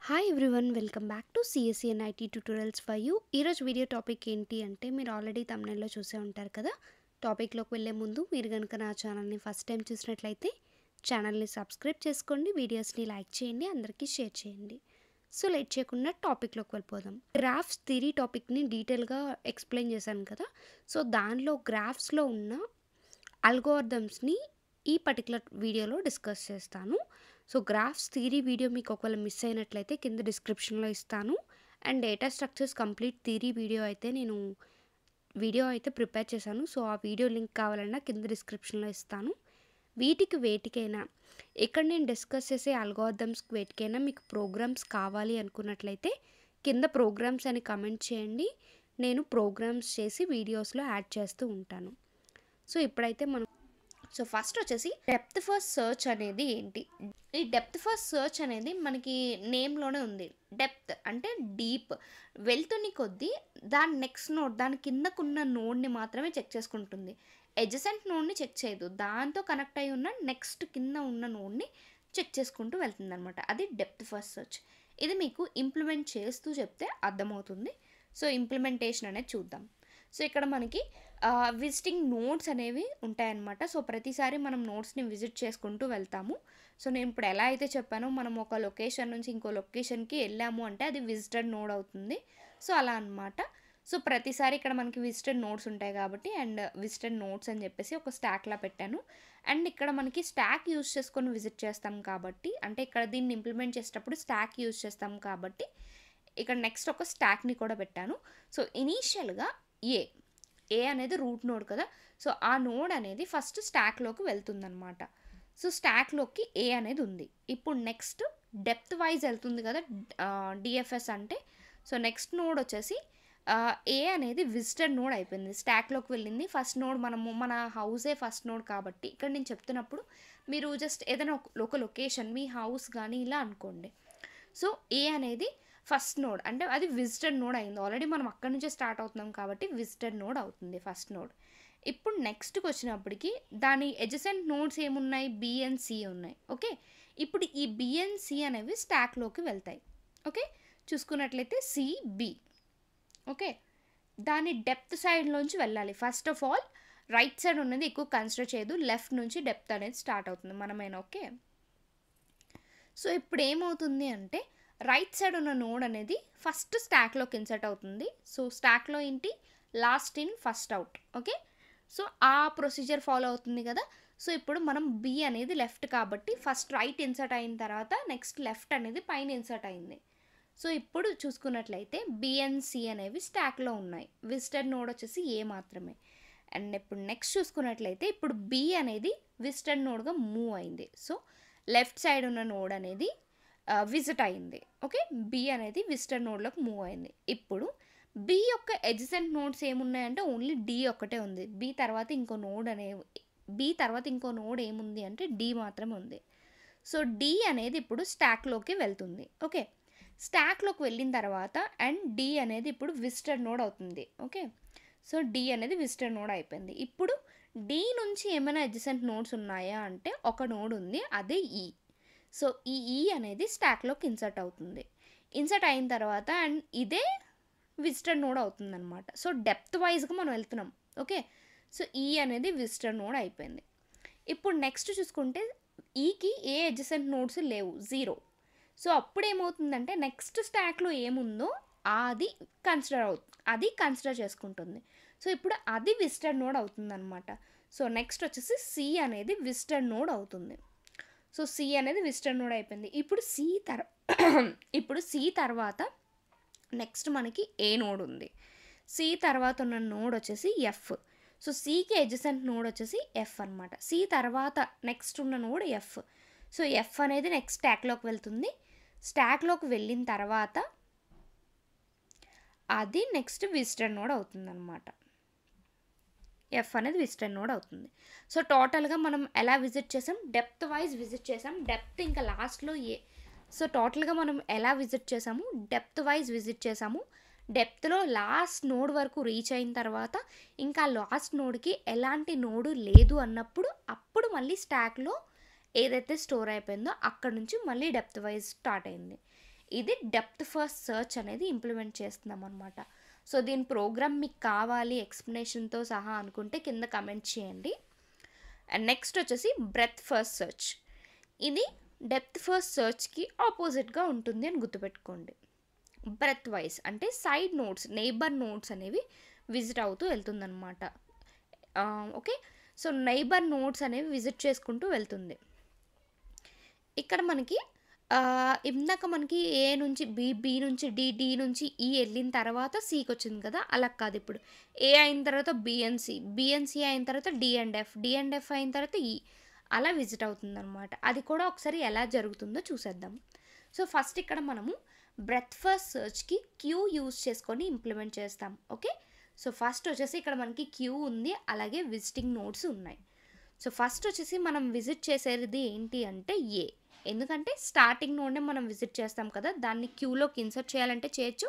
Hi everyone, welcome back to CSC and IT tutorials for you. ఈరోజు video topic ఏంటి అంటే, మీరు already తమ్నైల్లో చూసే ఉంటారు కదా. టాపిక్లోకి వెళ్ళే ముందు మీరు కనుక నా ఛానల్ని ఫస్ట్ టైం చూసినట్లయితే ఛానల్ని సబ్స్క్రైబ్ చేసుకోండి, వీడియోస్ని లైక్ చేయండి, అందరికీ షేర్ చేయండి. సో లేట్ చేయకుండా టాపిక్లోకి వెళ్ళిపోదాం. గ్రాఫ్స్ థియరీ టాపిక్ని డీటెయిల్గా ఎక్స్ప్లెయిన్ చేశాను కదా. సో దానిలో గ్రాఫ్స్లో ఉన్న అల్గోరిథమ్స్ని ఈ పర్టికులర్ వీడియోలో డిస్కస్ చేస్తాను. సో గ్రాఫ్స్ థియరీ వీడియో మీకు ఒకవేళ మిస్ అయినట్లయితే కింద డిస్క్రిప్షన్లో ఇస్తాను. And data structures complete theory video అయితే ప్రిపేర్ చేశాను. సో ఆ వీడియో లింక్ కావాలన్నా కింద డిస్క్రిప్షన్లో ఇస్తాను. వేటికైనా ఇక్కడ నేను డిస్కస్ చేసే అల్గోరిథమ్స్కి వేటికైనా మీకు ప్రోగ్రామ్స్ కావాలి అనుకున్నట్లయితే కింద ప్రోగ్రామ్స్ అని కమెంట్ చేయండి. నేను ప్రోగ్రామ్స్ చేసి వీడియోస్లో యాడ్ చేస్తూ ఉంటాను. సో ఇప్పుడైతే మనం ఫస్ట్ వచ్చేసి డెప్త్ ఫస్ట్ సర్చ్ అనేది ఏంటి? ఈ డెప్త్ ఫస్ట్ సర్చ్ అనేది మనకి నేమ్లోనే ఉంది. డెప్త్ అంటే డీప్, వెళ్తుని కొద్దీ దాని నెక్స్ట్ నోడ్, దాని కిందకున్న నోడ్ని మాత్రమే చెక్ చేసుకుంటుంది. ఎడ్జసెంట్ నోడ్ని చెక్ చేయదు. దాంతో కనెక్ట్ అయి ఉన్న నెక్స్ట్ కింద ఉన్న నోడ్ని చెక్ చేసుకుంటూ వెళ్తుంది అనమాట. అది డెప్త్ ఫస్ట్ సర్చ్. ఇది మీకు ఇంప్లిమెంట్ చేస్తూ చెప్తే అర్థమవుతుంది. సో ఇంప్లిమెంటేషన్ అనేది చూద్దాం. సో ఇక్కడ మనకి విజిటింగ్ నోడ్స్ అనేవి ఉంటాయన్నమాట. సో ప్రతిసారి మనం నోడ్స్ని విజిట్ చేసుకుంటూ వెళ్తాము. సో నేను ఇప్పుడు ఎలా అయితే చెప్పానో, మనం ఒక లొకేషన్ నుంచి ఇంకో లొకేషన్కి వెళ్ళాము అంటే అది విజిటెడ్ నోడ్ అవుతుంది. సో అలా అనమాట. సో ప్రతిసారి ఇక్కడ మనకి విజిటెడ్ నోడ్స్ ఉంటాయి కాబట్టి, అండ్ విజిటెడ్ నోడ్స్ అని చెప్పేసి ఒక స్టాక్లా పెట్టాను. అండ్ ఇక్కడ మనకి స్టాక్ యూజ్ చేసుకొని విజిట్ చేస్తాం కాబట్టి, అంటే ఇక్కడ దీన్ని ఇంప్లిమెంట్ చేసేటప్పుడు స్టాక్ యూజ్ చేస్తాం కాబట్టి ఇక్కడ నెక్స్ట్ ఒక స్టాక్ని కూడా పెట్టాను. సో ఇనీషియల్గా ఏ అనేది రూట్ నోడ్ కదా. సో ఆ నోడ్ అనేది ఫస్ట్ స్టాక్లోకి వెళ్తుందన్నమాట. సో స్టాక్లోకి ఏ అనేది ఉంది. ఇప్పుడు నెక్స్ట్ డెప్త్ వైజ్ వెళ్తుంది కదా డిఎఫ్ఎస్ అంటే. సో నెక్స్ట్ నోడ్ వచ్చేసి ఏ అనేది విజిటెడ్ నోడ్ అయిపోయింది, స్టాక్లోకి వెళ్ళింది. ఫస్ట్ నోడ్ మన హౌసే ఫస్ట్ నోడ్ కాబట్టి ఇక్కడ నేను చెప్తున్నప్పుడు మీరు జస్ట్ ఏదైనా ఒక లొకేషన్, మీ హౌస్ కానీ ఇలా అనుకోండి. సో ఏ అనేది ఫస్ట్ నోడ్ అంటే అది విజిటెడ్ నోడ్ అయింది. ఆల్రెడీ మనం అక్కడి నుంచే స్టార్ట్ అవుతున్నాం కాబట్టి విజిటెడ్ నోడ్ అవుతుంది ఫస్ట్ నోడ్. ఇప్పుడు నెక్స్ట్కి వచ్చినప్పటికి దాని ఎడ్జసెంట్ నోడ్స్ ఏమున్నాయి? బి అండ్ సి ఉన్నాయి. ఓకే, ఇప్పుడు ఈ బి అండ్ సి అనేవి స్టాక్లోకి వెళ్తాయి. ఓకే, చూసుకున్నట్లయితే సిబి. ఓకే, దాని డెప్త్ సైడ్లోంచి వెళ్ళాలి. First of all right side ఉన్నది ఎక్కువ కన్సిడర్ చేయదు, లెఫ్ట్ నుంచి డెప్త్ అనేది స్టార్ట్ అవుతుంది మనమైనా. ఓకే, సో ఇప్పుడు ఏమవుతుంది అంటే రైట్ సైడ్ ఉన్న నోడ్ అనేది ఫస్ట్ స్టాక్లోకి ఇన్సర్ట్ అవుతుంది. సో స్టాక్లో ఏంటి? Last in first out. Okay, so ఆ ప్రొసీజర్ ఫాలో అవుతుంది కదా. సో ఇప్పుడు మనం బి అనేది లెఫ్ట్ కాబట్టి ఫస్ట్ రైట్ ఇన్సర్ట్ అయిన తర్వాత నెక్స్ట్ లెఫ్ట్ అనేది పైన ఇన్సర్ట్ అయింది. సో ఇప్పుడు చూసుకున్నట్లయితే బి అండ్ సి అనేవి స్టాక్లో ఉన్నాయి. విజిటెడ్ నోడ్ వచ్చేసి ఏ మాత్రమే. అండ్ ఇప్పుడు నెక్స్ట్ చూసుకున్నట్లయితే ఇప్పుడు బి అనేది విజిటెడ్ నోడ్గా మూవ్ అయింది. సో లెఫ్ట్ సైడ్ ఉన్న నోడ్ అనేది విజిట్ అయింది. ఓకే, బి అనేది విజిటర్ నోడ్లోకి మూవ్ అయింది. ఇప్పుడు బి యొక్క ఎడ్జసెంట్ నోడ్స్ ఏమున్నాయంటే ఓన్లీ డి ఒక్కటే ఉంది. బి తర్వాత ఇంకో నోడ్ ఏముంది అంటే డి మాత్రమే ఉంది. సో డి అనేది ఇప్పుడు స్టాక్లోకి వెళ్తుంది. ఓకే, స్టాక్లోకి వెళ్ళిన తర్వాత అండ్ డి అనేది ఇప్పుడు విజిటర్ నోడ్ అవుతుంది. ఓకే, సో డి అనేది విజిటర్ నోడ్ అయిపోయింది. ఇప్పుడు డి నుంచి ఏమైనా ఎడ్జసెంట్ నోడ్స్ ఉన్నాయా అంటే ఒక నోడ్ ఉంది, అదే ఈ. సో ఈ అనేది స్టాక్లోకి ఇన్సర్ట్ అవుతుంది. ఇన్సర్ట్ అయిన తర్వాత అండ్ ఇదే విజిటర్ నోడ్ అవుతుంది అనమాట. సో డెప్త్ వైజ్గా మనం వెళ్తున్నాం. ఓకే, సో ఈ అనేది విజిటర్ నోడ్ అయిపోయింది. ఇప్పుడు నెక్స్ట్ చూసుకుంటే ఈకి ఏ అడ్జసెంట్ నోడ్స్ లేవు, 0. సో అప్పుడు ఏమవుతుందంటే నెక్స్ట్ స్టాక్లో ఏముందో అది కన్సిడర్ చేసుకుంటుంది. సో ఇప్పుడు అది విజిటర్ నోడ్ అవుతుంది అనమాట. సో నెక్స్ట్ వచ్చేసి సి అనేది విజిటర్ నోడ్ అవుతుంది. సో సి అనేది విజిటర్ నోడ్ అయిపోయింది. ఇప్పుడు సి తర్వాత నెక్స్ట్ మనకి ఏ నోడ్ ఉంది. సి తర్వాత ఉన్న నోడ్ వచ్చేసి ఎఫ్. సో సికి ఎడ్జసెంట్ నోడ్ వచ్చేసి ఎఫ్ అనమాట. సి తర్వాత నెక్స్ట్ ఉన్న నోడ్ ఎఫ్. సో ఎఫ్ అనేది నెక్స్ట్ స్టాక్లోకి వెళ్తుంది. స్టాక్లోకి వెళ్ళిన తర్వాత అది నెక్స్ట్ విజిటర్ నోడ్ అవుతుంది అనమాట. ఎఫ్ అనేది విజిటర్ నోడ్ అవుతుంది. సో టోటల్గా మనం ఎలా విజిట్ చేసాం? డెప్త్ వైజ్ విజిట్ చేసాం. డెప్త్ ఇంకా లాస్ట్లో సో టోటల్గా మనం ఎలా విజిట్ చేసాము? డెప్త్ వైజ్ విజిట్ చేసాము. డెప్త్లో లాస్ట్ నోడ్ వరకు రీచ్ అయిన తర్వాత ఇంకా లాస్ట్ నోడ్కి ఎలాంటి నోడు లేదు అన్నప్పుడు అప్పుడు మళ్ళీ స్టాక్లో ఏదైతే స్టోర్ అయిపోయిందో అక్కడ నుంచి మళ్ళీ డెప్త్ వైజ్ స్టార్ట్ అయింది. ఇది డెప్త్ ఫస్ట్ సెర్చ్ అనేది ఇంప్లిమెంట్ చేస్తున్నాం అనమాట. సో దీని ప్రోగ్రామ్ మీకు కావాలి ఎక్స్ప్లెనేషన్తో సహా అనుకుంటే కింద కమెంట్ చేయండి. అండ్ నెక్స్ట్ వచ్చేసి బ్రెత్ ఫస్ట్ సెర్చ్. ఇది డెప్త్ ఫస్ట్ సెర్చ్కి ఆపోజిట్గా ఉంటుంది అని గుర్తుపెట్టుకోండి. బ్రెత్ వైజ్ అంటే సైడ్ నోడ్స్, నైబర్ నోడ్స్ అనేవి విజిట్ అవుతూ వెళ్తుందన్నమాట. ఓకే, సో నైబర్ నోడ్స్ అనేవి విజిట్ చేసుకుంటూ వెళ్తుంది. ఇక్కడ మనకి ఇందాక మనకి ఏ నుంచి బి, బి నుంచి డి, డి నుంచి ఈ వెళ్ళిన తర్వాత సికి వచ్చింది కదా, అలా కాదు. ఇప్పుడు ఏ అయిన తర్వాత బిఎన్సి, బిఎన్సి అయిన తర్వాత D and F, D and F అయిన తర్వాత ఈ, అలా విజిట్ అవుతుందన్నమాట. అది కూడా ఒకసారి ఎలా జరుగుతుందో చూసేద్దాం. సో ఫస్ట్ ఇక్కడ మనము బ్రెత్ ఫస్ట్ సెర్చ్కి క్యూ యూజ్ చేసుకొని ఇంప్లిమెంట్ చేస్తాం. ఓకే, సో ఫస్ట్ వచ్చేసి ఇక్కడ మనకి క్యూ ఉంది, అలాగే విజిటింగ్ నోడ్స్ ఉన్నాయి. సో ఫస్ట్ వచ్చేసి మనం విజిట్ చేసేది ఏంటి అంటే ఏ, ఎందుకంటే స్టార్టింగ్ నోడ్నే మనం విజిట్ చేస్తాం కదా, దాన్ని క్యూలోకి ఇన్సర్ట్ చేయాలంటే చేయొచ్చు.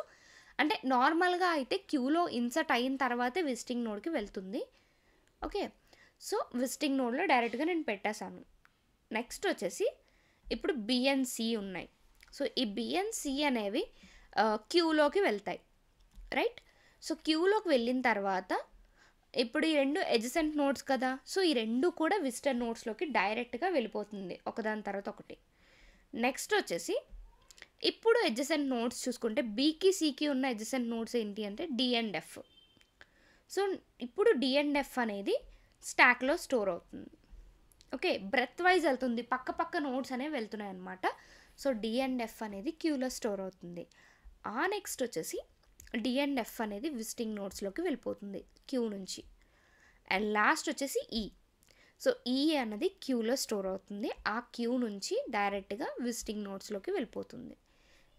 అంటే నార్మల్గా అయితే క్యూలో ఇన్సర్ట్ అయిన తర్వాతే విజిటింగ్ నోడ్కి వెళ్తుంది. ఓకే, సో విజిటింగ్ నోడ్లో డైరెక్ట్గా నేను పెట్టేశాను. నెక్స్ట్ వచ్చేసి ఇప్పుడు బిఎన్సి ఉన్నాయి. సో ఈ బిఎన్సి అనేవి క్యూలోకి వెళ్తాయి, రైట్. సో క్యూలోకి వెళ్ళిన తర్వాత ఇప్పుడు ఈ రెండు ఎడ్జసెంట్ నోడ్స్ కదా, సో ఈ రెండు కూడా విజిటర్ నోడ్స్లోకి డైరెక్ట్గా వెళ్ళిపోతుంది ఒకదాని తర్వాత ఒకటి. నెక్స్ట్ వచ్చేసి ఇప్పుడు ఎడ్జసెంట్ నోడ్స్ చూసుకుంటే బీకి సికి ఉన్న ఎడ్జసెంట్ నోడ్స్ ఏంటి అంటే డి అండ్ ఎఫ్. సో ఇప్పుడు డి అండ్ ఎఫ్ అనేది స్టాక్లో స్టోర్ అవుతుంది. ఓకే, బ్రెత్ వైజ్ వెళ్తుంది, పక్క పక్క నోడ్స్ అనేవి వెళ్తున్నాయి అనమాట. సో డి అండ్ ఎఫ్ అనేది క్యూలో స్టోర్ అవుతుంది. ఆ నెక్స్ట్ వచ్చేసి డి అండ్ ఎఫ్ అనేది విజిటింగ్ నోడ్స్లోకి వెళ్ళిపోతుంది క్యూ నుంచి. అండ్ లాస్ట్ వచ్చేసి ఈ. సో ఈ అనేది క్యూలో స్టోర్ అవుతుంది, ఆ క్యూ నుంచి డైరెక్ట్గా విజిటింగ్ నోడ్స్లోకి వెళ్ళిపోతుంది.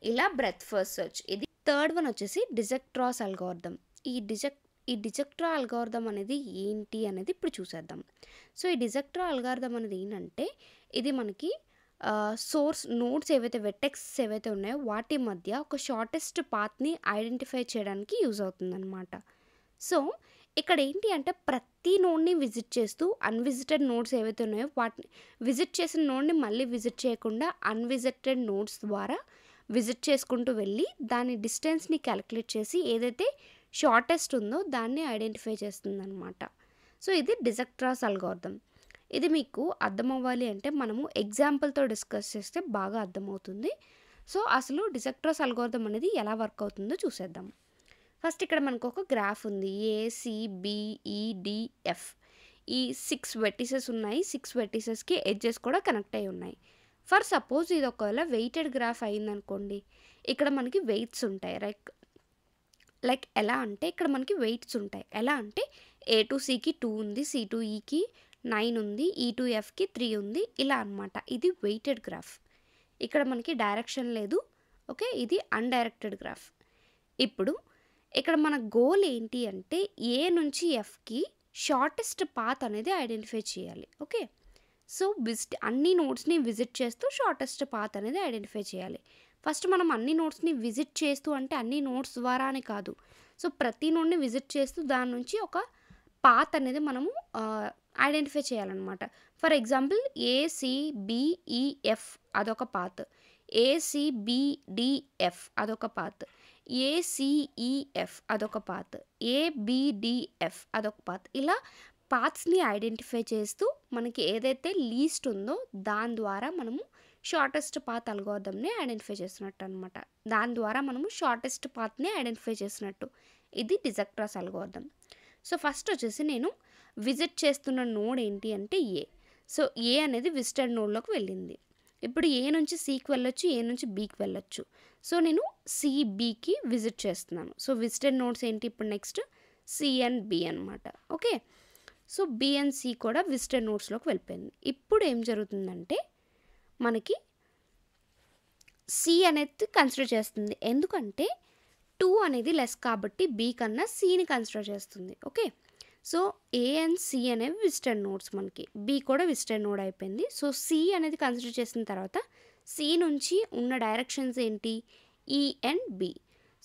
ఇలా బ్రెత్ ఫస్ట్ సెర్చ్. ఇది థర్డ్ వన్ వచ్చేసి డిజెక్ట్రాస్ అల్గోరిథం. ఈ డిజెక్ట్రా అల్గోరిథం అనేది ఏంటి అనేది ఇప్పుడు చూసేద్దాం. సో ఈ డిజెక్ట్రా అల్గోరిథం అనేది ఏంటంటే ఇది మనకి సోర్స్ నోడ్స్ ఏవైతే వెర్టెక్స్ ఏవైతే ఉన్నాయో వాటి మధ్య ఒక షార్టెస్ట్ పాత్ని ఐడెంటిఫై చేయడానికి యూజ్ అవుతుందన్నమాట. సో ఇక్కడ ఏంటి అంటే ప్రతి నోడ్ని విజిట్ చేస్తూ అన్విజిటెడ్ నోడ్స్ ఏవైతే ఉన్నాయో వాటిని విజిట్ చేసిన నోడ్ని మళ్ళీ విజిట్ చేయకుండా అన్విజిటెడ్ నోడ్స్ ద్వారా విజిట్ చేసుకుంటూ వెళ్ళి దాని డిస్టెన్స్ని క్యాలిక్యులేట్ చేసి ఏదైతే షార్టెస్ట్ ఉందో దాన్ని ఐడెంటిఫై చేస్తుందన్నమాట. సో ఇది డిజెక్ట్రాస్ అల్గోరిథం. ఇది మీకు అర్థం అవ్వాలి అంటే మనము ఎగ్జాంపుల్తో డిస్కస్ చేస్తే బాగా అర్థమవుతుంది. సో అసలు డిజెక్ట్రాస్ అల్గోరిథం అనేది ఎలా వర్క్ అవుతుందో చూసేద్దాం. ఫస్ట్ ఇక్కడ మనకు ఒక గ్రాఫ్ ఉంది, ACBEDF. ఈ 6 వెర్టిసెస్ ఉన్నాయి, 6 వెర్టిసెస్కి ఎడ్జెస్ కూడా కనెక్ట్ అయి ఉన్నాయి. ఫర్ సపోజ్ ఇది ఒకవేళ వెయిటెడ్ గ్రాఫ్ అయిందనుకోండి, ఇక్కడ మనకి వెయిట్స్ ఉంటాయి. లైక్ ఎలా అంటే ఇక్కడ మనకి వెయిట్స్ ఉంటాయి. ఎలా అంటే A to Cకి 2 ఉంది, C to Eకి 9 ఉంది, E to Fకి 3 ఉంది, ఇలా అనమాట. ఇది వెయిటెడ్ గ్రాఫ్. ఇక్కడ మనకి డైరెక్షన్ లేదు. ఓకే, ఇది అన్డైరెక్టెడ్ గ్రాఫ్. ఇప్పుడు ఇక్కడ మన గోల్ ఏంటి అంటే ఏ నుంచి ఎఫ్కి షార్టెస్ట్ పాత్ అనేది ఐడెంటిఫై చేయాలి. ఓకే, సో అన్ని నోడ్స్ని విజిట్ చేస్తూ షార్టెస్ట్ పాత్ అనేది ఐడెంటిఫై చేయాలి. ఫస్ట్ మనం అన్ని నోడ్స్ని విజిట్ చేస్తూ అంటే అన్ని నోడ్స్ ద్వారానే కాదు, సో ప్రతి నోడ్ని విజిట్ చేస్తూ దాని నుంచి ఒక పాత్ అనేది మనము ఐడెంటిఫై చేయాలన్నమాట. ఫర్ ఎగ్జాంపుల్ ACBEF అదొక పాత్, ACBDF అదొక పాత్, ACEF అదొక పాత్, ABDF అదొక పాత్. ఇలా పాత్స్ని ఐడెంటిఫై చేస్తూ మనకి ఏదైతే లీస్ట్ ఉందో దాని ద్వారా మనము షార్టెస్ట్ పాత్ అల్గోరిథంని ఐడెంటిఫై చేసినట్టు అనమాట. దాని ద్వారా మనము షార్టెస్ట్ పాత్ని ఐడెంటిఫై చేసినట్టు. ఇది డిజెక్ట్రాస్ అల్గోరిథం. సో ఫస్ట్ వచ్చేసి నేను విజిట్ చేస్తున్న నోడ్ ఏంటి అంటే ఏ. సో ఏ అనేది విజిటెడ్ నోడ్లోకి వెళ్ళింది. ఇప్పుడు ఏ నుంచి సికి వెళ్ళొచ్చు, ఏ నుంచి బీకి వెళ్ళొచ్చు. సో నేను సిబికి విజిట్ చేస్తున్నాను. సో విజిటెడ్ నోడ్స్ ఏంటి ఇప్పుడు నెక్స్ట్ సి అండ్ బి అనమాట. Okay, so B and C కూడా విజిటెడ్ నోడ్స్లోకి వెళ్ళిపోయింది. ఇప్పుడు ఏం జరుగుతుందంటే మనకి సి అనేది కన్సిడర్ చేస్తుంది, ఎందుకంటే 2 అనేది లెస్ కాబట్టి బి కన్నా సిని కన్సిడర్ చేస్తుంది. Okay, so A and C అనేవి విజిటెడ్ నోడ్స్, మనకి బి కూడా విజిటెడ్ నోడ్ అయిపోయింది. సో సి అనేది కన్సిడర్ చేసిన తర్వాత సి నుంచి ఉన్న డైరెక్షన్స్ ఏంటి ఈ అండ్ బి.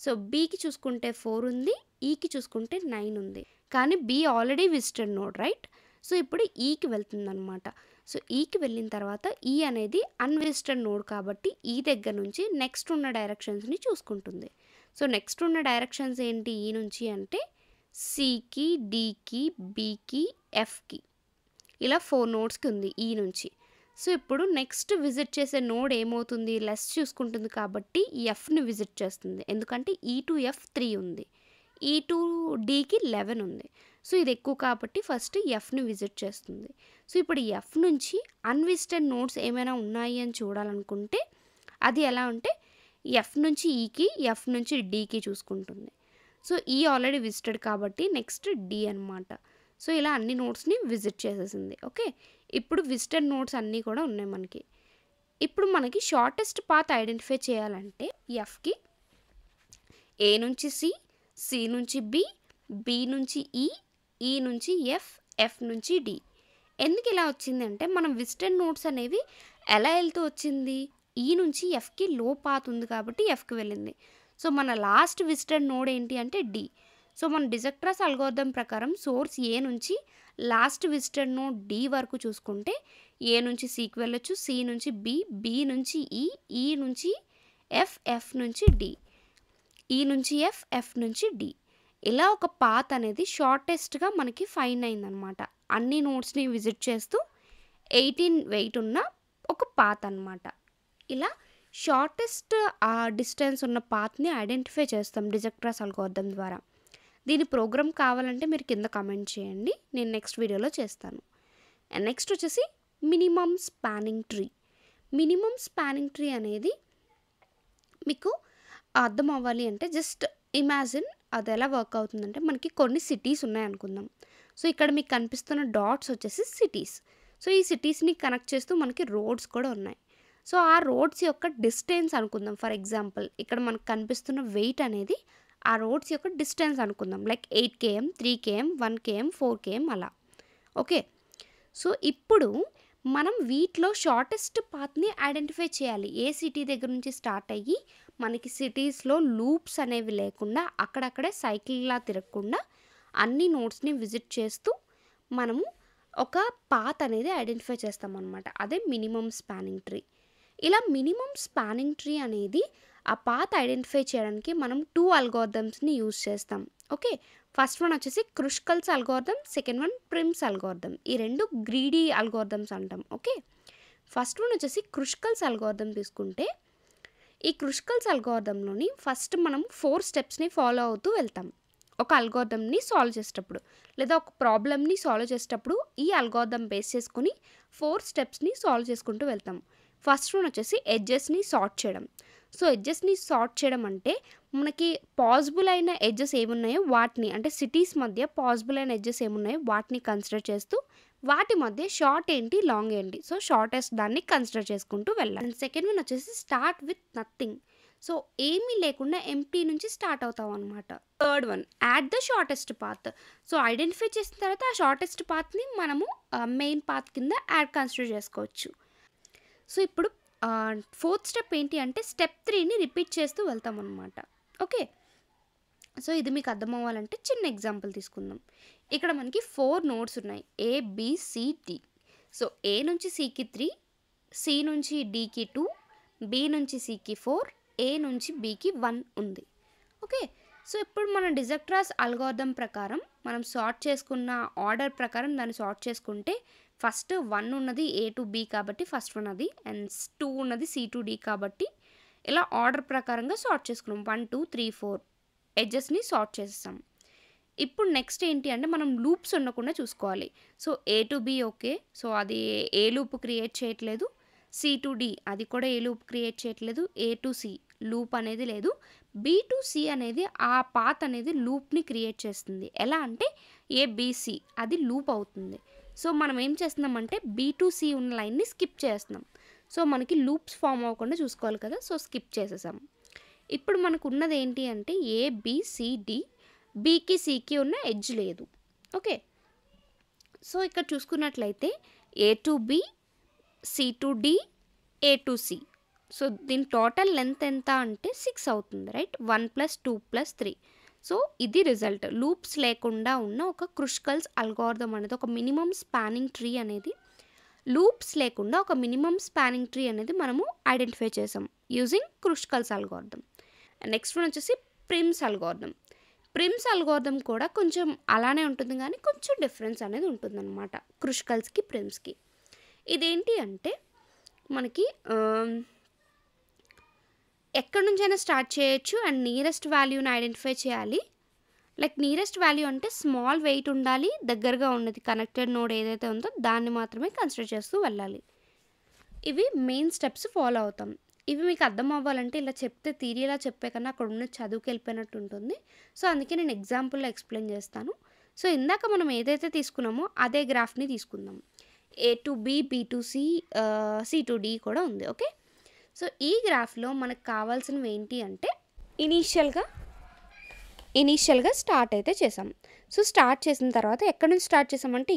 సో బికి చూసుకుంటే 4 ఉంది, ఈకి చూసుకుంటే 9 ఉంది, కానీ B already visited node right. So ఇప్పుడు ఈకి వెళ్తుంది అనమాట. సో ఈకి వెళ్ళిన తర్వాత ఈ అనేది అన్విజిటెడ్ నోడ్ కాబట్టి ఈ దగ్గర నుంచి నెక్స్ట్ ఉన్న డైరెక్షన్స్ని చూసుకుంటుంది. సో నెక్స్ట్ ఉన్న డైరెక్షన్స్ ఏంటి ఈ నుంచి అంటే సికి, డికి, బికి, ఎఫ్కి, ఇలా 4 నోడ్స్కి ఉంది ఈ నుంచి. సో ఇప్పుడు నెక్స్ట్ విజిట్ చేసే నోడ్ ఏమవుతుంది, లెస్ చూసుకుంటుంది కాబట్టి ఎఫ్ని విజిట్ చేస్తుంది. ఎందుకంటే ఈ టు ఎఫ్ 3 ఉంది, ఈ టు డికి 11 ఉంది. సో ఇది ఎక్కువ కాబట్టి ఫస్ట్ ఎఫ్ని విజిట్ చేస్తుంది. సో ఇప్పుడు ఎఫ్ నుంచి అన్విజిటెడ్ నోడ్స్ ఏమైనా ఉన్నాయి అని చూడాలనుకుంటే అది ఎలా అంటే ఎఫ్ నుంచి ఈకి, ఎఫ్ నుంచి డికి చూసుకుంటుంది. సో ఈ ఆల్రెడీ విజిటెడ్ కాబట్టి నెక్స్ట్ డి అనమాట. సో ఇలా అన్ని నోడ్స్ని విజిట్ చేసేసింది. ఓకే, ఇప్పుడు విజిటెడ్ నోడ్స్ అన్నీ కూడా ఉన్నాయి మనకి. ఇప్పుడు మనకి షార్టెస్ట్ పాత్ ఐడెంటిఫై చేయాలంటే ఎఫ్కి ఏ నుంచి సి, సి నుంచి బి, బి నుంచి ఈ నుంచి ఎఫ్, ఎఫ్ నుంచి డి. ఎందుకు ఇలా వచ్చింది అంటే మనం విజిటెడ్ నోడ్స్ అనేవి ఎలా వెళ్తూ వచ్చింది, ఈ నుంచి ఎఫ్కి లో పాత్ ఉంది కాబట్టి ఎఫ్కి వెళ్ళింది. సో మన లాస్ట్ విజిటెడ్ నోడ్ ఏంటి అంటే డి. సో మన డిజెక్ట్రాస్ అల్గోరిథం ప్రకారం సోర్స్ ఏ నుంచి లాస్ట్ విజిటెడ్ నోడ్ డి వరకు చూసుకుంటే ఏ నుంచి సికి వెళ్ళొచ్చు, సి నుంచి బి, బి నుంచి ఈ నుంచి ఎఫ్, ఎఫ్ నుంచి డి, ఈ నుంచి ఎఫ్, ఎఫ్ నుంచి డి. ఇలా ఒక పాత్ అనేది షార్టెస్ట్గా మనకి ఫైండ్ అయిందనమాట. అన్ని నోడ్స్ని విజిట్ చేస్తూ 18 వెయిట్ ఉన్న ఒక పాత్ అనమాట. ఇలా షార్టెస్ట్ డిస్టెన్స్ ఉన్న పాత్ని ఐడెంటిఫై చేస్తాం డిజెక్ట్రాస్ అల్గోరిథం ద్వారా. దీని ప్రోగ్రామ్ కావాలంటే మీరు కింద కామెంట్ చేయండి, నేను నెక్స్ట్ వీడియోలో చేస్తాను. అండ్ నెక్స్ట్ వచ్చేసి minimum spanning tree. Minimum spanning tree అనేది మీకు అర్థం అవ్వాలి అంటే జస్ట్ ఇమాజిన్ అది ఎలా వర్క్ అవుతుందంటే మనకి కొన్ని సిటీస్ ఉన్నాయనుకుందాం. సో ఇక్కడ మీకు కనిపిస్తున్న డాట్స్ వచ్చేసి సిటీస్. సో ఈ సిటీస్ని కనెక్ట్ చేస్తూ మనకి రోడ్స్ కూడా ఉన్నాయి. సో ఆ రోడ్స్ యొక్క డిస్టెన్స్ అనుకుందాం. ఫర్ ఎగ్జాంపుల్ ఇక్కడ మనకు కనిపిస్తున్న వెయిట్ అనేది ఆ రోడ్స్ యొక్క డిస్టెన్స్ అనుకుందాం. Like 8 km, 3 km, 1 km, 4 km అలా. ఓకే, సో ఇప్పుడు మనం వీటిలో షార్టెస్ట్ పాత్ని ఐడెంటిఫై చేయాలి. ఏ సిటీ దగ్గర నుంచి స్టార్ట్ అయ్యి మనకి సిటీస్లో లూప్స్ అనేవి లేకుండా అక్కడక్కడే సైకిల్లా తిరగకుండా అన్ని నోడ్స్ని విజిట్ చేస్తూ మనము ఒక పాత్ అనేది ఐడెంటిఫై చేస్తామన్నమాట. అదే మినిమమ్ స్పానింగ్ ట్రీ. ఇలా మినిమమ్ స్పానింగ్ ట్రీ అనేది ఆ పాత్ ఐడెంటిఫై చేయడానికి మనం 2 అల్గోరిథమ్స్ని యూజ్ చేస్తాం. ఓకే, ఫస్ట్ వన్ వచ్చేసి Kruskal's algorithm, second one Prim's algorithm. ఈ రెండు గ్రీడీ అల్గోరిథమ్స్ అంటాం. ఓకే, ఫస్ట్ వన్ వచ్చేసి క్రుష్కల్స్ అల్గోరిథం తీసుకుంటే ఈ క్రుష్కల్స్ అల్గోరిథంలోని ఫస్ట్ మనం 4 స్టెప్స్ని ఫాలో అవుతూ వెళ్తాం. ఒక అల్గోరిథంని సాల్వ్ చేసేటప్పుడు లేదా ఒక ప్రాబ్లమ్ని సాల్వ్ చేసేటప్పుడు ఈ అల్గోరిథం బేస్ చేసుకుని 4 స్టెప్స్ని సాల్వ్ చేసుకుంటూ వెళ్తాం. ఫస్ట్ వన్ వచ్చేసి ఎడ్జెస్ని సార్ట్ చేయడం. సో ఎడ్జెస్ని సార్ట్ చేయడం అంటే మనకి పాసిబుల్ అయిన ఎడ్జెస్ ఏమున్నాయో వాటిని, అంటే సిటీస్ మధ్య పాసిబుల్ అయిన ఎడ్జెస్ ఏమున్నాయో వాటిని కన్సిడర్ చేస్తూ వాటి మధ్య షార్ట్ ఏంటి లాంగ్ ఏంటి, సో షార్టెస్ట్ దాన్ని కన్సిడర్ చేసుకుంటూ వెళ్ళాలి. సెకండ్ వన్ వచ్చేసి స్టార్ట్ విత్ నథింగ్. సో ఏమీ లేకుండా ఎంటీ నుంచి స్టార్ట్ అవుతాం అనమాట. Third one add the shortest path. So identify చేసిన తర్వాత ఆ షార్టెస్ట్ పాత్ని మనము మెయిన్ పాత్ కింద యాడ్ కన్సిడర్ చేసుకోవచ్చు. సో ఇప్పుడు ఫోర్త్ స్టెప్ ఏంటి అంటే స్టెప్ 3ని రిపీట్ చేస్తూ వెళ్తాం అనమాట. ఓకే, సో ఇది మీకు అర్థం అవ్వాలంటే చిన్న ఎగ్జాంపుల్ తీసుకుందాం. ఇక్కడ మనకి 4 నోడ్స్ ఉన్నాయి, ఏ, బి, సి, డి. సో ఏ నుంచి సికి 3, సి నుంచి డికి 2, బి నుంచి సికి 4, ఏ నుంచి బికి 1 ఉంది. ఓకే, సో ఇప్పుడు మన డిజెక్ట్రాస్ అల్గోరిథం ప్రకారం మనం సార్ట్ చేసుకున్న ఆర్డర్ ప్రకారం దాన్ని సార్ట్ చేసుకుంటే ఫస్ట్ 1 ఉన్నది ఏ టు బి కాబట్టి ఫస్ట్ వన్ అది, అండ్ 2 ఉన్నది సి టు డి కాబట్టి ఇలా ఆర్డర్ ప్రకారంగా సార్ట్ చేసుకున్నాం. 1, 2, 3, 4 ఎడ్జెస్ని సార్ట్ చేసేసాం. ఇప్పుడు నెక్స్ట్ ఏంటి అంటే మనం లూప్స్ ఉండకుండా చూసుకోవాలి. So A to B okay, so అది ఏ లూప్ క్రియేట్ చేయట్లేదు. సి టు డి అది కూడా ఏ లూప్ క్రియేట్ చేయట్లేదు. ఏ టు సి లూప్ అనేది లేదు. బి టు సి అనేది ఆ పాత్ అనేది లూప్ని క్రియేట్ చేస్తుంది. ఎలా అంటే ఏబిసి అది లూప్ అవుతుంది. సో మనం ఏం చేస్తున్నామంటే బి టు సి ఉన్న లైన్ని స్కిప్ చేస్తున్నాం. సో మనకి లూప్స్ ఫామ్ అవ్వకుండా చూసుకోవాలి కదా, సో స్కిప్ చేసేసాం. ఇప్పుడు మనకు ఉన్నది ఏంటి అంటే ఏబిసిడి, బికి సికి ఉన్న ఎడ్జ్ లేదు. ఓకే, సో ఇక్కడ చూసుకున్నట్లయితే A to B, C to D, A to C. So దీని టోటల్ లెంత్ ఎంత అంటే 6 అవుతుంది, రైట్? 1 + 2 + 3. సో ఇది రిజల్ట్. లూప్స్ లేకుండా ఉన్న ఒక క్రుష్కల్స్ అల్గోరిథం అనేది, ఒక మినిమమ్ స్పానింగ్ ట్రీ అనేది లూప్స్ లేకుండా ఒక మినిమమ్ స్పానింగ్ ట్రీ అనేది మనము ఐడెంటిఫై చేసాం using Kruskal's algorithm. Next one వచ్చేసి ప్రిమ్స్ అల్గోరిథం. ప్రిమ్స్ అల్గోరిథం కూడా కొంచెం అలానే ఉంటుంది కానీ కొంచెం డిఫరెన్స్ అనేది ఉంటుందన్నమాట క్రుష్కల్స్కి ప్రిమ్స్కి. ఇదేంటి అంటే మనకి ఎక్కడి నుంచైనా స్టార్ట్ చేయొచ్చు అండ్ నియరెస్ట్ వాల్యూని ఐడెంటిఫై చేయాలి. లైక్ నియరెస్ట్ వాల్యూ అంటే స్మాల్ వెయిట్ ఉండాలి, దగ్గరగా ఉన్నది కనెక్టెడ్ నోడ్ ఏదైతే ఉందో దాన్ని మాత్రమే కన్సిడర్ చేస్తూ వెళ్ళాలి. ఇవి మెయిన్ స్టెప్స్ ఫాలో అవుతాం. ఇవి మీకు అర్థం అవ్వాలంటే ఇలా చెప్తే థియరీలా చెప్పే కన్నా అక్కడ ఉన్న చదువుకి వెళ్ళిపోయినట్టు ఉంటుంది. సో అందుకే నేను ఎగ్జాంపుల్లో ఎక్స్ప్లెయిన్ చేస్తాను. సో ఇందాక మనం ఏదైతే తీసుకున్నామో అదే గ్రాఫ్ని తీసుకుందాం. A to B, B to C, C to D కూడా ఉంది. ఓకే, సో ఈ గ్రాఫ్లో మనకు కావాల్సినవి ఏంటి అంటే ఇనీషియల్గా స్టార్ట్ అయితే చేసాం. సో స్టార్ట్ చేసిన తర్వాత ఎక్కడి నుంచి స్టార్ట్ చేసామంటే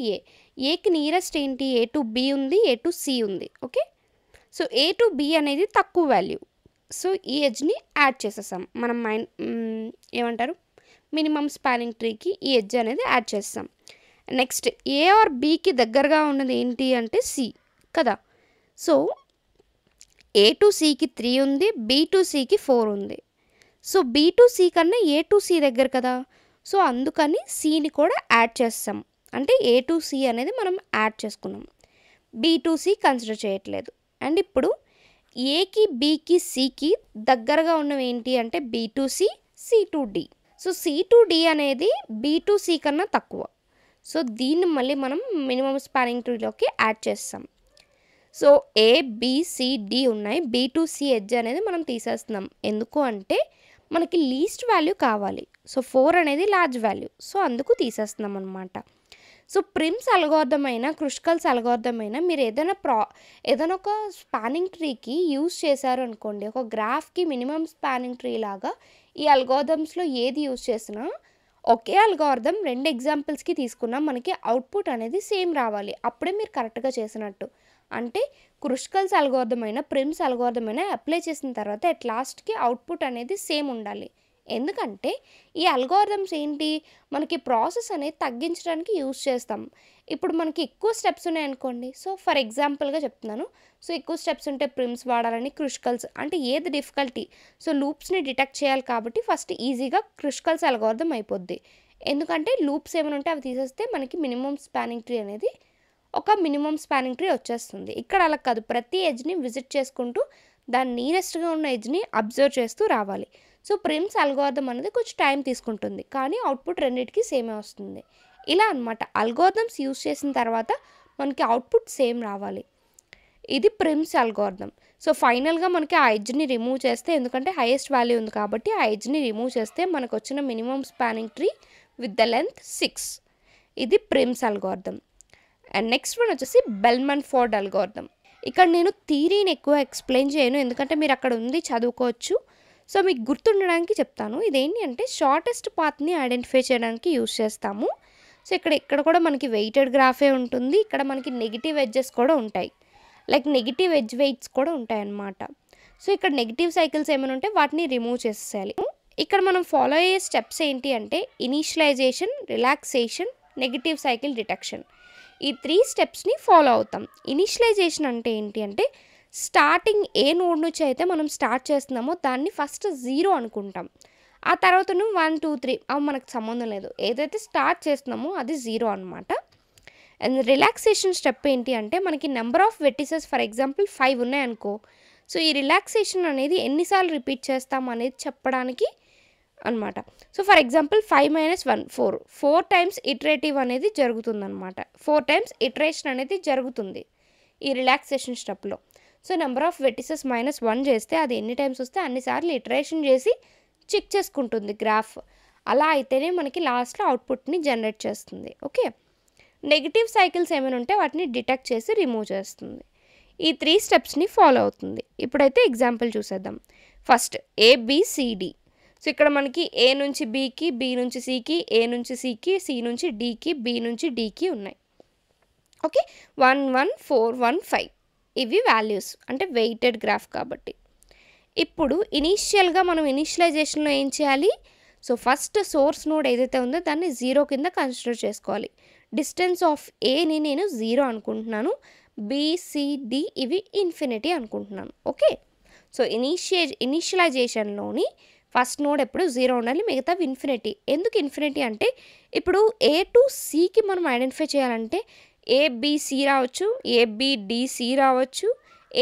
ఏకి నియరెస్ట్ ఏంటి, A to B ఉంది, A to C ఉంది. Okay, so A to B అనేది తక్కువ వాల్యూ. సో ఈ ఎడ్జ్ని యాడ్ చేసేసాం మనం ఏమంటారు మినిమమ్ స్పానింగ్ ట్రీకి ఈ ఎడ్జ్ అనేది యాడ్ చేస్తాం. నెక్స్ట్ ఏ ఆర్ బీకి దగ్గరగా ఉన్నది ఏంటి అంటే సి కదా. సో ఏ టు సికి 3 ఉంది, బీ టు సికి 4 ఉంది. సో బీ టు సి కన్నా ఏ టు సి దగ్గర కదా, సో అందుకని సిని కూడా యాడ్ చేస్తాం. అంటే ఏ టు సి అనేది మనం యాడ్ చేసుకున్నాం, బీ టు సి కన్సిడర్ చేయట్లేదు. అండ్ ఇప్పుడు ఏకి బీకి సికి దగ్గరగా ఉన్నవి ఏంటి అంటే B to C, C to D. So C to D అనేది బీ టు సి కన్నా తక్కువ. సో దీన్ని మళ్ళీ మనం మినిమమ్ స్పానింగ్ ట్రీలోకి యాడ్ చేస్తాం. So A B C D ఉన్నాయి, బీ టు సి ఎడ్జ్ అనేది మనం తీసేస్తున్నాం. ఎందుకు అంటే మనకి లీస్ట్ వాల్యూ కావాలి. సో 4 అనేది లార్జ్ వాల్యూ, సో అందుకు తీసేస్తున్నాం అనమాట. సో ప్రిమ్స్ అల్గోరిథం అయినా క్రుష్కల్స్ అల్గోరిథం అయినా మీరు ఏదైనా ఒక స్పానింగ్ ట్రీకి యూజ్ చేశారు అనుకోండి, ఒక గ్రాఫ్కి మినిమమ్ స్పానింగ్ ట్రీ లాగా ఈ అల్గోరిథమ్స్లో ఏది యూజ్ చేసినా ఒకే అల్గోరిథం 2 ఎగ్జాంపుల్స్కి తీసుకున్నా మనకి అవుట్పుట్ అనేది సేమ్ రావాలి. అప్పుడే మీరు కరెక్ట్గా చేసినట్టు. అంటే క్రుష్కల్స్ అల్గోరిథం అయినా ప్రిమ్స్ అల్గోరిథం అయినా అప్లై చేసిన తర్వాత అట్ లాస్ట్కి అవుట్పుట్ అనేది సేమ్ ఉండాలి. ఎందుకంటే ఈ అల్గోరిథమ్స్ ఏంటి మనకి ప్రాసెస్ అనేది తగ్గించడానికి యూజ్ చేస్తాం. ఇప్పుడు మనకి ఎక్కువ స్టెప్స్ ఉన్నాయనుకోండి, సో ఫర్ ఎగ్జాంపుల్గా చెప్తున్నాను. సో ఎక్కువ స్టెప్స్ ఉంటే ప్రిమ్స్ వాడాలని, క్రుష్కల్స్ అంటే ఏది డిఫికల్టీ, సో లూప్స్ని డిటెక్ట్ చేయాలి కాబట్టి ఫస్ట్ ఈజీగా క్రుష్కల్స్ అల్గోరిథం అయిపోద్ది. ఎందుకంటే లూప్స్ ఏమైనా ఉంటే అవి తీసేస్తే మనకి మినిమమ్ స్పానింగ్ ట్రీ అనేది ఒక మినిమమ్ స్పానింగ్ ట్రీ వచ్చేస్తుంది. ఇక్కడ అలా కాదు, ప్రతి ఎడ్జ్ని విజిట్ చేసుకుంటూ దాని నియరెస్ట్గా ఉన్న ఎడ్జ్ని అబ్జర్వ్ చేస్తూ రావాలి. సో ప్రిమ్స్ అల్గోరిథం అనేది కొంచెం టైం తీసుకుంటుంది కానీ అవుట్పుట్ రెండింటికి సేమే వస్తుంది. ఇలా అనమాట అల్గోరిథమ్స్ యూజ్ చేసిన తర్వాత మనకి అవుట్పుట్ సేమ్ రావాలి. ఇది ప్రిమ్స్ అల్గోరిథం. సో ఫైనల్గా మనకి ఆ ఎడ్జ్ని రిమూవ్ చేస్తే, ఎందుకంటే హైయెస్ట్ వాల్యూ ఉంది కాబట్టి ఆ ఎడ్జ్ని రిమూవ్ చేస్తే మనకు వచ్చిన minimum spanning tree with the length 6. ఇది Prim's algorithm. And next one వచ్చేసి బెల్మన్ ఫోర్డ్ అల్గోరిథం. ఇక్కడ నేను థియరీని ఎక్కువ ఎక్స్ప్లెయిన్ చేయను, ఎందుకంటే మీరు అక్కడ ఉంది చదువుకోవచ్చు. సో మీకు గుర్తుండడానికి చెప్తాను. ఇదేంటి అంటే షార్టెస్ట్ పాత్ని ఐడెంటిఫై చేయడానికి యూజ్ చేస్తాము. సో ఇక్కడ కూడా మనకి వెయిటెడ్ గ్రాఫే ఉంటుంది. ఇక్కడ మనకి నెగిటివ్ ఎడ్జెస్ కూడా ఉంటాయి, లైక్ నెగిటివ్ ఎడ్జ్ వెయిట్స్ కూడా ఉంటాయి అన్నమాట. సో ఇక్కడ నెగిటివ్ సైకిల్స్ ఏమైనా ఉంటే వాటిని రిమూవ్ చేసేయాలి. ఇక్కడ మనం ఫాలో అయ్యే స్టెప్స్ ఏంటి అంటే initialisation, relaxation, negative cycle detection. ఈ 3 స్టెప్స్ని ఫాలో అవుతాం. ఇనీషియలైజేషన్ అంటే ఏంటి అంటే స్టార్టింగ్ ఏ నోడ్ నుంచి అయితే మనం స్టార్ట్ చేస్తున్నామో దాన్ని ఫస్ట్ 0 అనుకుంటాం. ఆ తర్వాత 1 2 3 అవి మనకు సంబంధం లేదు, ఏదైతే స్టార్ట్ చేస్తున్నామో అది 0 అనమాట. అండ్ రిలాక్సేషన్ స్టెప్ ఏంటి అంటే మనకి number of vertices for example 5 ఉన్నాయనుకో, సో ఈ రిలాక్సేషన్ అనేది ఎన్నిసార్లు రిపీట్ చేస్తాం అనేది చెప్పడానికి అనమాట. So for example 5 - 1 4 times iterative అనేది జరుగుతుందన్నమాట. 4 టైమ్స్ ఇటరేషన్ అనేది జరుగుతుంది ఈ రిలాక్సేషన్ స్టెప్లో. సో నెంబర్ ఆఫ్ వెర్టిసెస్ -1 చేస్తే అది ఎన్ని టైమ్స్ వస్తే అన్నిసార్లు ఇటరేషన్ చేసి చెక్ చేసుకుంటుంది గ్రాఫ్. అలా అయితేనే మనకి లాస్ట్లో అవుట్పుట్ని జనరేట్ చేస్తుంది. ఓకే, నెగిటివ్ సైకిల్స్ ఏమైనా ఉంటే వాటిని డిటెక్ట్ చేసి రిమూవ్ చేస్తుంది. ఈ 3 స్టెప్స్ని ఫాలో అవుతుంది. ఇప్పుడైతే ఎగ్జాంపుల్ చూసేద్దాం. First ABCD. సో ఇక్కడ మనకి ఏ నుంచి బీకి, బి నుంచి సికి, ఏ నుంచి సికి, సి నుంచి డికి, బి నుంచి డికి ఉన్నాయి. ఓకే, 1 1 4 1 5 ఇవి వాల్యూస్, అంటే వెయిటెడ్ గ్రాఫ్ కాబట్టి. ఇప్పుడు ఇనీషియల్గా మనం ఇనీషియలైజేషన్లో ఏం చేయాలి, సో ఫస్ట్ సోర్స్ నోడ్ ఏదైతే ఉందో దాన్ని 0 కింద కన్సిడర్ చేసుకోవాలి. డిస్టెన్స్ ఆఫ్ ఏని నేను 0 అనుకుంటున్నాను, బి, సి, డి ఇవి ఇన్ఫినిటీ అనుకుంటున్నాను. ఓకే. సో ఇనీషియలైజేషన్లోని ఫస్ట్ నోడ్ ఎప్పుడు 0 ఉండాలి, మిగతావి ఇన్ఫినిటీ. ఎందుకు ఇన్ఫినిటీ అంటే ఇప్పుడు ఏ టు సికి మనం ఐడెంటిఫై చేయాలంటే ఏబిసి రావచ్చు, ఏబిడిసి రావచ్చు,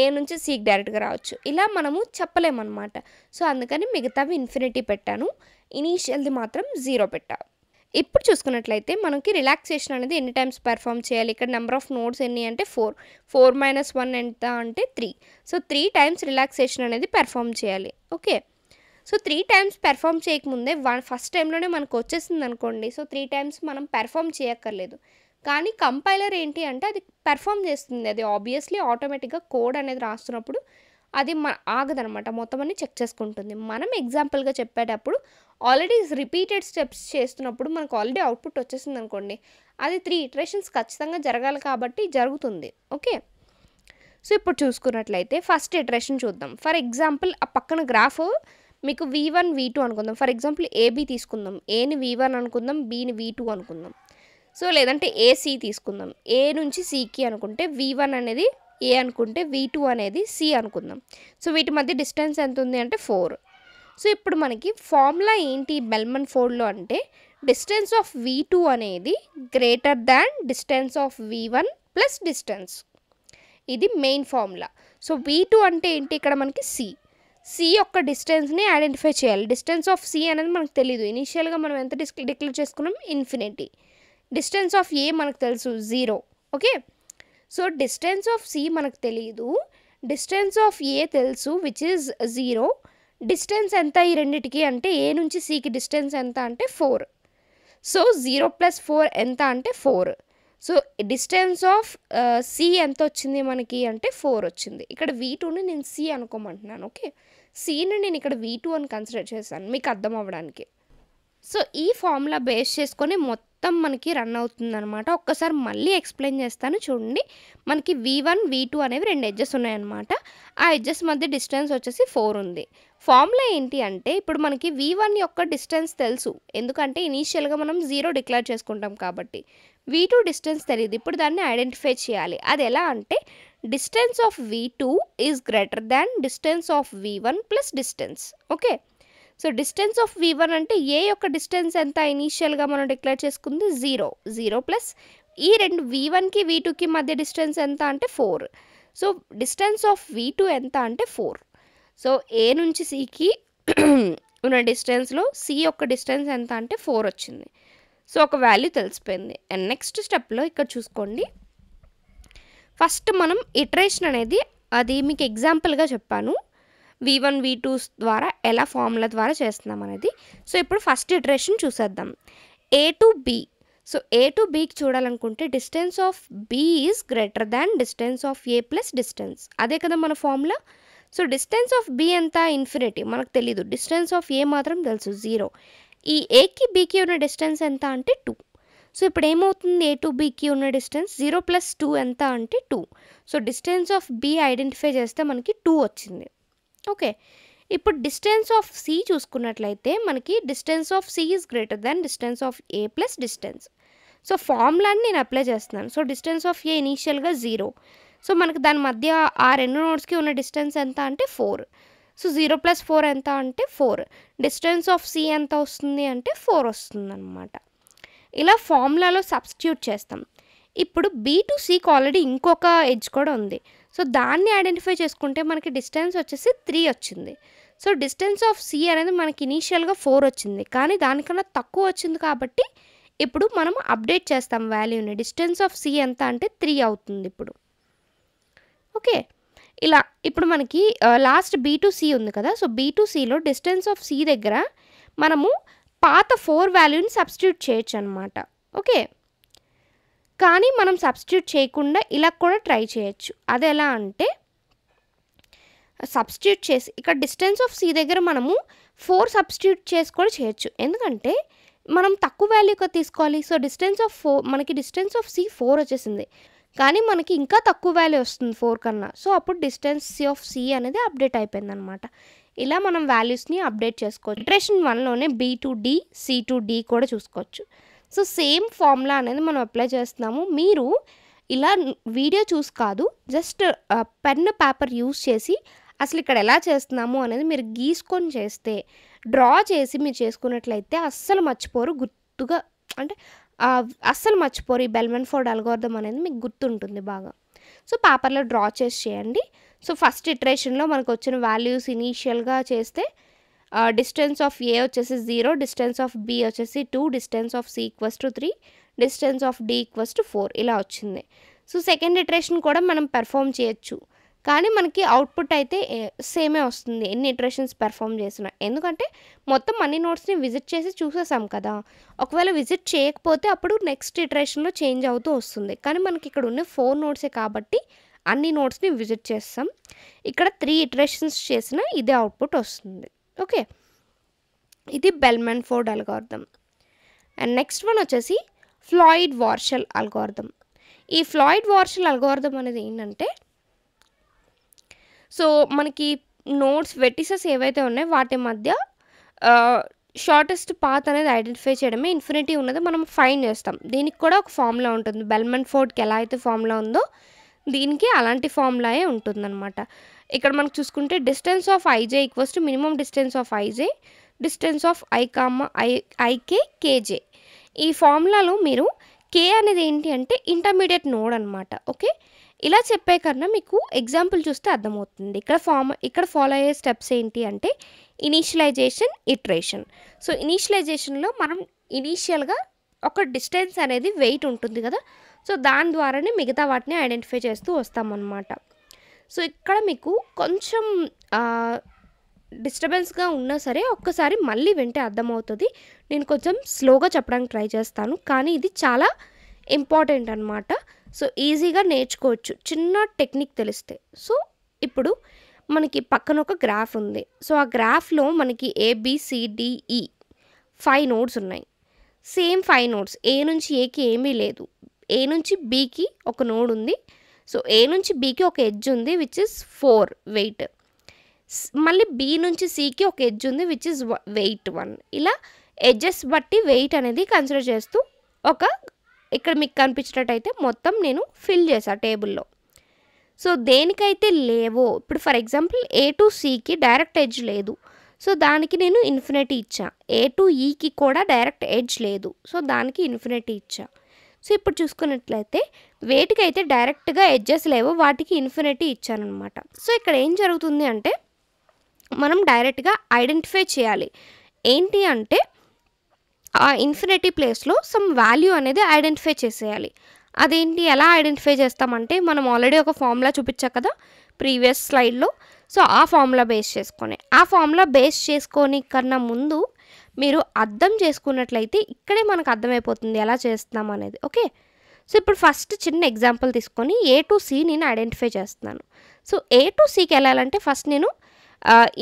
ఏ నుంచి సికి డైరెక్ట్గా రావచ్చు. ఇలా మనము చెప్పలేమన్నమాట. సో అందుకని మిగతావి ఇన్ఫినిటీ పెట్టాను, ఇనీషియల్ది మాత్రం 0 పెట్టాను. ఇప్పుడు చూసుకున్నట్లయితే మనకి రిలాక్సేషన్ అనేది ఎన్ని టైమ్స్ పెర్ఫామ్ చేయాలి. ఇక్కడ నెంబర్ ఆఫ్ నోడ్స్ ఎన్ని అంటే 4. 4 - 1 ఎంత అంటే 3. సో 3 టైమ్స్ రిలాక్సేషన్ అనేది పెర్ఫామ్ చేయాలి. ఓకే. సో 3 టైమ్స్ పెర్ఫామ్ చేయకముందే ఫస్ట్ టైంలోనే మనకు వచ్చేసింది అనుకోండి. సో 3 టైమ్స్ మనం పెర్ఫామ్ చేయక్కర్లేదు. కానీ కంపైలర్ ఏంటి అంటే అది పెర్ఫామ్ చేస్తుంది. అది ఆబ్వియస్లీ ఆటోమేటిక్గా కోడ్ అనేది రాస్తున్నప్పుడు అది ఆగదనమాట, మొత్తం అన్ని చెక్ చేసుకుంటుంది. మనం ఎగ్జాంపుల్గా చెప్పేటప్పుడు ఆల్రెడీ రిపీటెడ్ స్టెప్స్ చేస్తున్నప్పుడు మనకు ఆల్రెడీ అవుట్పుట్ వచ్చేసింది అనుకోండి, అది 3 ఇటరేషన్స్ ఖచ్చితంగా జరగాలి కాబట్టి జరుగుతుంది. ఓకే. సో ఇప్పుడు చూసుకున్నట్లయితే ఫస్ట్ ఇటరేషన్ చూద్దాం. ఫర్ ఎగ్జాంపుల్ ఆ పక్కన గ్రాఫ్ మీకు V1 V2 అనుకుందాం. ఫర్ ఎగ్జాంపుల్ ఏబి తీసుకుందాం, ఏని V1 అనుకుందాం, బిని V2 అనుకుందాం. సో లేదంటే ఏసి తీసుకుందాం, ఏ నుంచి సికి అనుకుంటే V1 అనేది ఏ అనుకుంటే V2 అనేది సి అనుకుందాం. సో వీటి మధ్య డిస్టెన్స్ ఎంత ఉంది అంటే 4. సో ఇప్పుడు మనకి ఫార్ములా ఏంటి బెల్మన్ ఫోర్డ్లో అంటే డిస్టెన్స్ ఆఫ్ V2 అనేది greater than distance of V1 plus distance. ఇది మెయిన్ ఫార్ములా. సో V2 అంటే ఏంటి, ఇక్కడ మనకి సి యొక్క డిస్టెన్స్ని ఐడెంటిఫై చేయాలి. డిస్టెన్స్ ఆఫ్ సి అనేది మనకు తెలియదు. ఇనీషియల్గా మనం ఎంత డిక్లేర్ చేసుకున్నాం, ఇన్ఫినిటీ. డిస్టెన్స్ ఆఫ్ ఏ మనకు తెలుసు 0. Okay. So distance of C మనకు తెలియదు, డిస్టెన్స్ ఆఫ్ ఏ తెలుసు విచ్ ఈజ్ 0. డిస్టెన్స్ ఎంత ఈ రెండిటికి అంటే ఏ నుంచి సికి డిస్టెన్స్ ఎంత అంటే 4. సో 0 + 4 ఎంత అంటే 4. సో డిస్టెన్స్ ఆఫ్ సి ఎంత వచ్చింది మనకి అంటే 4 వచ్చింది. ఇక్కడ V2ని నేను సి అనుకోమంటున్నాను. ఓకే. సిని నేను ఇక్కడ V2 అని కన్సిడర్ చేశాను మీకు అర్థం అవ్వడానికి. సో ఈ ఫార్ములా బేస్ చేసుకొని మొత్తం మనకి రన్ అవుతుందన్నమాట. ఒక్కసారి మళ్ళీ ఎక్స్ప్లెయిన్ చేస్తాను చూడండి. మనకి V1 V2 అనేవి 2 ఎడ్జెస్ ఉన్నాయన్నమాట. ఆ ఎడ్జెస్ మధ్య డిస్టెన్స్ వచ్చేసి 4 ఉంది. ఫార్ములా ఏంటి అంటే ఇప్పుడు మనకి V1 యొక్క డిస్టెన్స్ తెలుసు, ఎందుకంటే ఇనీషియల్గా మనం 0 డిక్లేర్ చేసుకుంటాం కాబట్టి. V2 డిస్టెన్స్ తెలియదు, ఇప్పుడు దాన్ని ఐడెంటిఫై చేయాలి. అది ఎలా అంటే distance of V2 is greater than distance of V1 plus distance. Okay. So distance of V1 అంటే ఏ యొక్క డిస్టెన్స్ ఎంత ఇనీషియల్గా మనం డిక్లేర్ చేసుకుంది 0 ప్లస్ ఈ రెండు V1కి V2కి మధ్య డిస్టెన్స్ ఎంత అంటే 4. సో డిస్టెన్స్ ఆఫ్ V2 ఎంత అంటే 4. సో ఏ నుంచి సికి ఉన్న డిస్టెన్స్లో సి యొక్క డిస్టెన్స్ ఎంత అంటే 4 వచ్చింది. సో ఒక వాల్యూ తెలిసిపోయింది. అండ్ నెక్స్ట్ స్టెప్లో ఇక్కడ చూసుకోండి, ఫస్ట్ మనం ఇటరేషన్ అనేది అది మీకు ఎగ్జాంపుల్గా చెప్పాను, V1 V2 ద్వారా ఎలా ఫార్ములా ద్వారా చేస్తున్నాం అనేది. సో ఇప్పుడు ఫస్ట్ ఇటరేషన్ చూసేద్దాం. A to B. So A to బికి చూడాలనుకుంటే distance of B is greater than distance of A plus distance. అదే కదా మన formula. So distance of B ఎంత ఇన్ఫినిటీ మనకు తెలీదు, డిస్టెన్స్ ఆఫ్ ఏ మాత్రం తెలుసు 0. ఈ ఏకి బికి ఉన్న డిస్టెన్స్ ఎంత అంటే 2. సో ఇప్పుడు ఏమవుతుంది, ఏ టు బికి ఉన్న డిస్టెన్స్ 0 + 2 ఎంత అంటే 2. So distance of B identify చేస్తే మనకి 2 వచ్చింది. ఓకే. ఇప్పుడు డిస్టెన్స్ ఆఫ్ సి చూసుకున్నట్లయితే మనకి distance of C is greater than distance of A plus distance. So ఫార్ములాని నేను అప్లై చేస్తున్నాను. సో డిస్టెన్స్ ఆఫ్ ఏ ఇనీషియల్గా 0. సో మనకి దాని మధ్య ఆ 2 నోడ్స్కి ఉన్న డిస్టెన్స్ ఎంత అంటే 4. సో 0 + 4 ఎంత అంటే 4. డిస్టెన్స్ ఆఫ్ సి ఎంత వస్తుంది అంటే 4 వస్తుంది అనమాట. ఇలా ఫార్ములాలో సబ్స్టిట్యూట్ చేస్తాం. ఇప్పుడు బి టు సికి ఆల్రెడీ ఇంకొక ఎడ్జ్ కూడా ఉంది. సో దాన్ని ఐడెంటిఫై చేసుకుంటే మనకి డిస్టెన్స్ వచ్చేసి 3 వచ్చింది. సో డిస్టెన్స్ ఆఫ్ సి అనేది మనకి ఇనీషియల్గా 4 వచ్చింది, కానీ దానికన్నా తక్కువ వచ్చింది కాబట్టి ఇప్పుడు మనం అప్డేట్ చేస్తాం వాల్యూని. డిస్టెన్స్ ఆఫ్ సి ఎంత అంటే 3 అవుతుంది ఇప్పుడు. ఓకే. ఇలా ఇప్పుడు మనకి లాస్ట్ బి టు సి ఉంది కదా. సో బి టు సిలో డిస్టెన్స్ ఆఫ్ సి దగ్గర మనము పాత 4 వాల్యూని సబ్స్టిట్యూట్ చేయొచ్చు అనమాట. ఓకే. కానీ మనం సబ్స్టిట్యూట్ చేయకుండా ఇలా కూడా ట్రై చేయొచ్చు. అది ఎలా అంటే సబ్స్టిట్యూట్ చేసి ఇక్కడ డిస్టెన్స్ ఆఫ్ సి దగ్గర మనము 4 సబ్స్టిట్యూట్ చేసి కూడా చేయొచ్చు, ఎందుకంటే మనం తక్కువ వాల్యూగా తీసుకోవాలి. సో డిస్టెన్స్ ఆఫ్ 4 మనకి డిస్టెన్స్ ఆఫ్ సి 4 వచ్చేసింది, కానీ మనకి ఇంకా తక్కువ వాల్యూ వస్తుంది 4 కన్నా. సో అప్పుడు డిస్టెన్స్ ఆఫ్ సి అనేది అప్డేట్ అయిపోయింది అనమాట. ఇలా మనం వాల్యూస్ని అప్డేట్ చేసుకోవచ్చు. ఇటరేషన్ 1లోనే B to D, C to D కూడా చూసుకోవచ్చు. సో సేమ్ ఫార్ములా అనేది మనం అప్లై చేస్తున్నాము. మీరు ఇలా వీడియో చూసి కాదు, జస్ట్ పెన్ పేపర్ యూస్ చేసి అసలు ఇక్కడ ఎలా చేస్తున్నాము అనేది మీరు గీసుకొని చేస్తే, డ్రా చేసి మీరు చేసుకున్నట్లయితే అస్సలు మర్చిపోరు. గుర్తుగా అంటే అస్సలు మర్చిపోరు. ఈ బెల్మన్ ఫోర్డ్ అల్గోరిథం అనేది మీకు గుర్తుంటుంది బాగా. సో పేపర్లో డ్రా చేసి చేయండి. సో ఫస్ట్ ఇటరేషన్లో మనకు వచ్చిన వాల్యూస్ ఇనీషియల్గా చేస్తే డిస్టెన్స్ ఆఫ్ ఏ వచ్చేసి 0, డిస్టెన్స్ ఆఫ్ బి వచ్చేసి 2, distance of C equals to 3, distance of D equals to 4 ఇలా వచ్చింది. సో సెకండ్ ఇటరేషన్ కూడా మనం పెర్ఫామ్ చేయొచ్చు, కానీ మనకి అవుట్పుట్ అయితే సేమే వస్తుంది ఎన్ని ఇటరేషన్స్ పెర్ఫామ్ చేసినా. ఎందుకంటే మొత్తం అన్ని నోట్స్ని విజిట్ చేసి చూసేసాం కదా. ఒకవేళ విజిట్ చేయకపోతే అప్పుడు నెక్స్ట్ ఇటరేషన్లో చేంజ్ అవుతూ వస్తుంది. కానీ మనకి ఇక్కడ ఉన్న 4 నోట్సే కాబట్టి అన్ని నోట్స్ని విజిట్ చేస్తాం. ఇక్కడ 3 ఇటరేషన్స్ చేసినా ఇదే అవుట్పుట్ వస్తుంది. ఓకే, ఇది Bellman Ford algorithm. And next one వచ్చేసి ఫ్లాయిడ్ వార్షల్ అల్గోరిథం. ఈ ఫ్లాయిడ్ వార్షల్ అల్గోరిథం అనేది ఏంటంటే, సో మనకి నోట్స్ వెర్టిసెస్ ఏవైతే ఉన్నాయో వాటి మధ్య షార్టెస్ట్ పాత్ అనేది ఐడెంటిఫై చేయడమే. ఇన్ఫినిటీ ఉన్నది మనం ఫైండ్ చేస్తాం. దీనికి కూడా ఒక ఫార్ములా ఉంటుంది. బెల్మన్ ఫోర్డ్కి ఎలా అయితే ఫార్ములా ఉందో దీనికి అలాంటి ఫార్ములాయే ఉంటుందన్నమాట. ఇక్కడ మనకు చూసుకుంటే distance of IJ equals to minimum distance of IJ, distance of IK KJ. ఈ ఫార్ములాలో మీరు కే అనేది ఏంటి అంటే ఇంటర్మీడియట్ నోడ్ అనమాట. ఓకే, ఇలా చెప్పే కన్నా మీకు ఎగ్జాంపుల్ చూస్తే అర్థమవుతుంది. ఇక్కడ ఫాలో అయ్యే స్టెప్స్ ఏంటి అంటే ఇనీషియలైజేషన్, ఇటరేషన్. సో ఇనీషియలైజేషన్లో మనం ఇనీషియల్గా ఒక డిస్టెన్స్ అనేది వెయిట్ ఉంటుంది కదా, సో దాని ద్వారానే మిగతా వాటిని ఐడెంటిఫై చేస్తూ వస్తామన్నమాట. సో ఇక్కడ మీకు కొంచెం డిస్టర్బెన్స్గా ఉన్నా సరే ఒక్కసారి మళ్ళీ వింటే అర్థమవుతుంది. నేను కొంచెం స్లోగా చెప్పడానికి ట్రై చేస్తాను, కానీ ఇది చాలా ఇంపార్టెంట్ అనమాట. సో ఈజీగా నేర్చుకోవచ్చు చిన్న టెక్నిక్ తెలిస్తే. సో ఇప్పుడు మనకి పక్కన ఒక గ్రాఫ్ ఉంది. సో ఆ గ్రాఫ్లో మనకి ABCDE 5 నోడ్స్ ఉన్నాయి. Same 5 nodes. ఏ నుంచి ఏకి ఏమీ లేదు. ఏ నుంచి బీకి ఒక నోడ్ ఉంది. సో ఏ నుంచి బీకి ఒక ఎడ్జ్ ఉంది విచ్ ఇస్ 4 వెయిట్. మళ్ళీ బి నుంచి సికి ఒక ఎడ్జ్ ఉంది విచ్ ఇస్ వెయిట్ 1. ఇలా ఎడ్జెస్ బట్టి వెయిట్ అనేది కన్సిడర్ చేస్తూ ఇక్కడ మీకు కనిపించేటట్టయితే మొత్తం నేను ఫిల్ చేసా టేబుల్లో. సో దేనికైతే లేవో, ఇప్పుడు ఫర్ ఎగ్జాంపుల్ ఏ టు సికి డైరెక్ట్ ఎడ్జ్ లేదు, సో దానికి నేను ఇన్ఫినిటీ ఇచ్చా. ఏ టు ఈకి కూడా డైరెక్ట్ ఎడ్జ్ లేదు, సో దానికి ఇన్ఫినిటీ ఇచ్చా. సో ఇప్పుడు చూసుకున్నట్లయితే వేటికైతే డైరెక్ట్గా ఎడ్జెస్ లేవో వాటికి ఇన్ఫినిటీ ఇచ్చానమాట. సో ఇక్కడ ఏం జరుగుతుంది అంటే మనం డైరెక్ట్గా ఐడెంటిఫై చేయాలి. ఏంటి అంటే ఆ ఇన్ఫినిటీ ప్లేస్లో సమ్ వాల్యూ అనేది ఐడెంటిఫై చేసేయాలి. అదేంటి, ఎలా ఐడెంటిఫై చేస్తామంటే మనం ఆల్రెడీ ఒక ఫార్ములా చూపించా కదా ప్రీవియస్ స్లైడ్లో. సో ఆ ఫార్ములా బేస్ చేసుకొని కన్నా ముందు మీరు అర్థం చేసుకున్నట్లయితే ఇక్కడే మనకు అర్థమైపోతుంది ఎలా చేస్తున్నాం అనేది. ఓకే, సో ఇప్పుడు ఫస్ట్ చిన్న ఎగ్జాంపుల్ తీసుకొని ఏ టు సి నేను ఐడెంటిఫై చేస్తున్నాను. సో ఏ టు సికి వెళ్ళాలంటే ఫస్ట్ నేను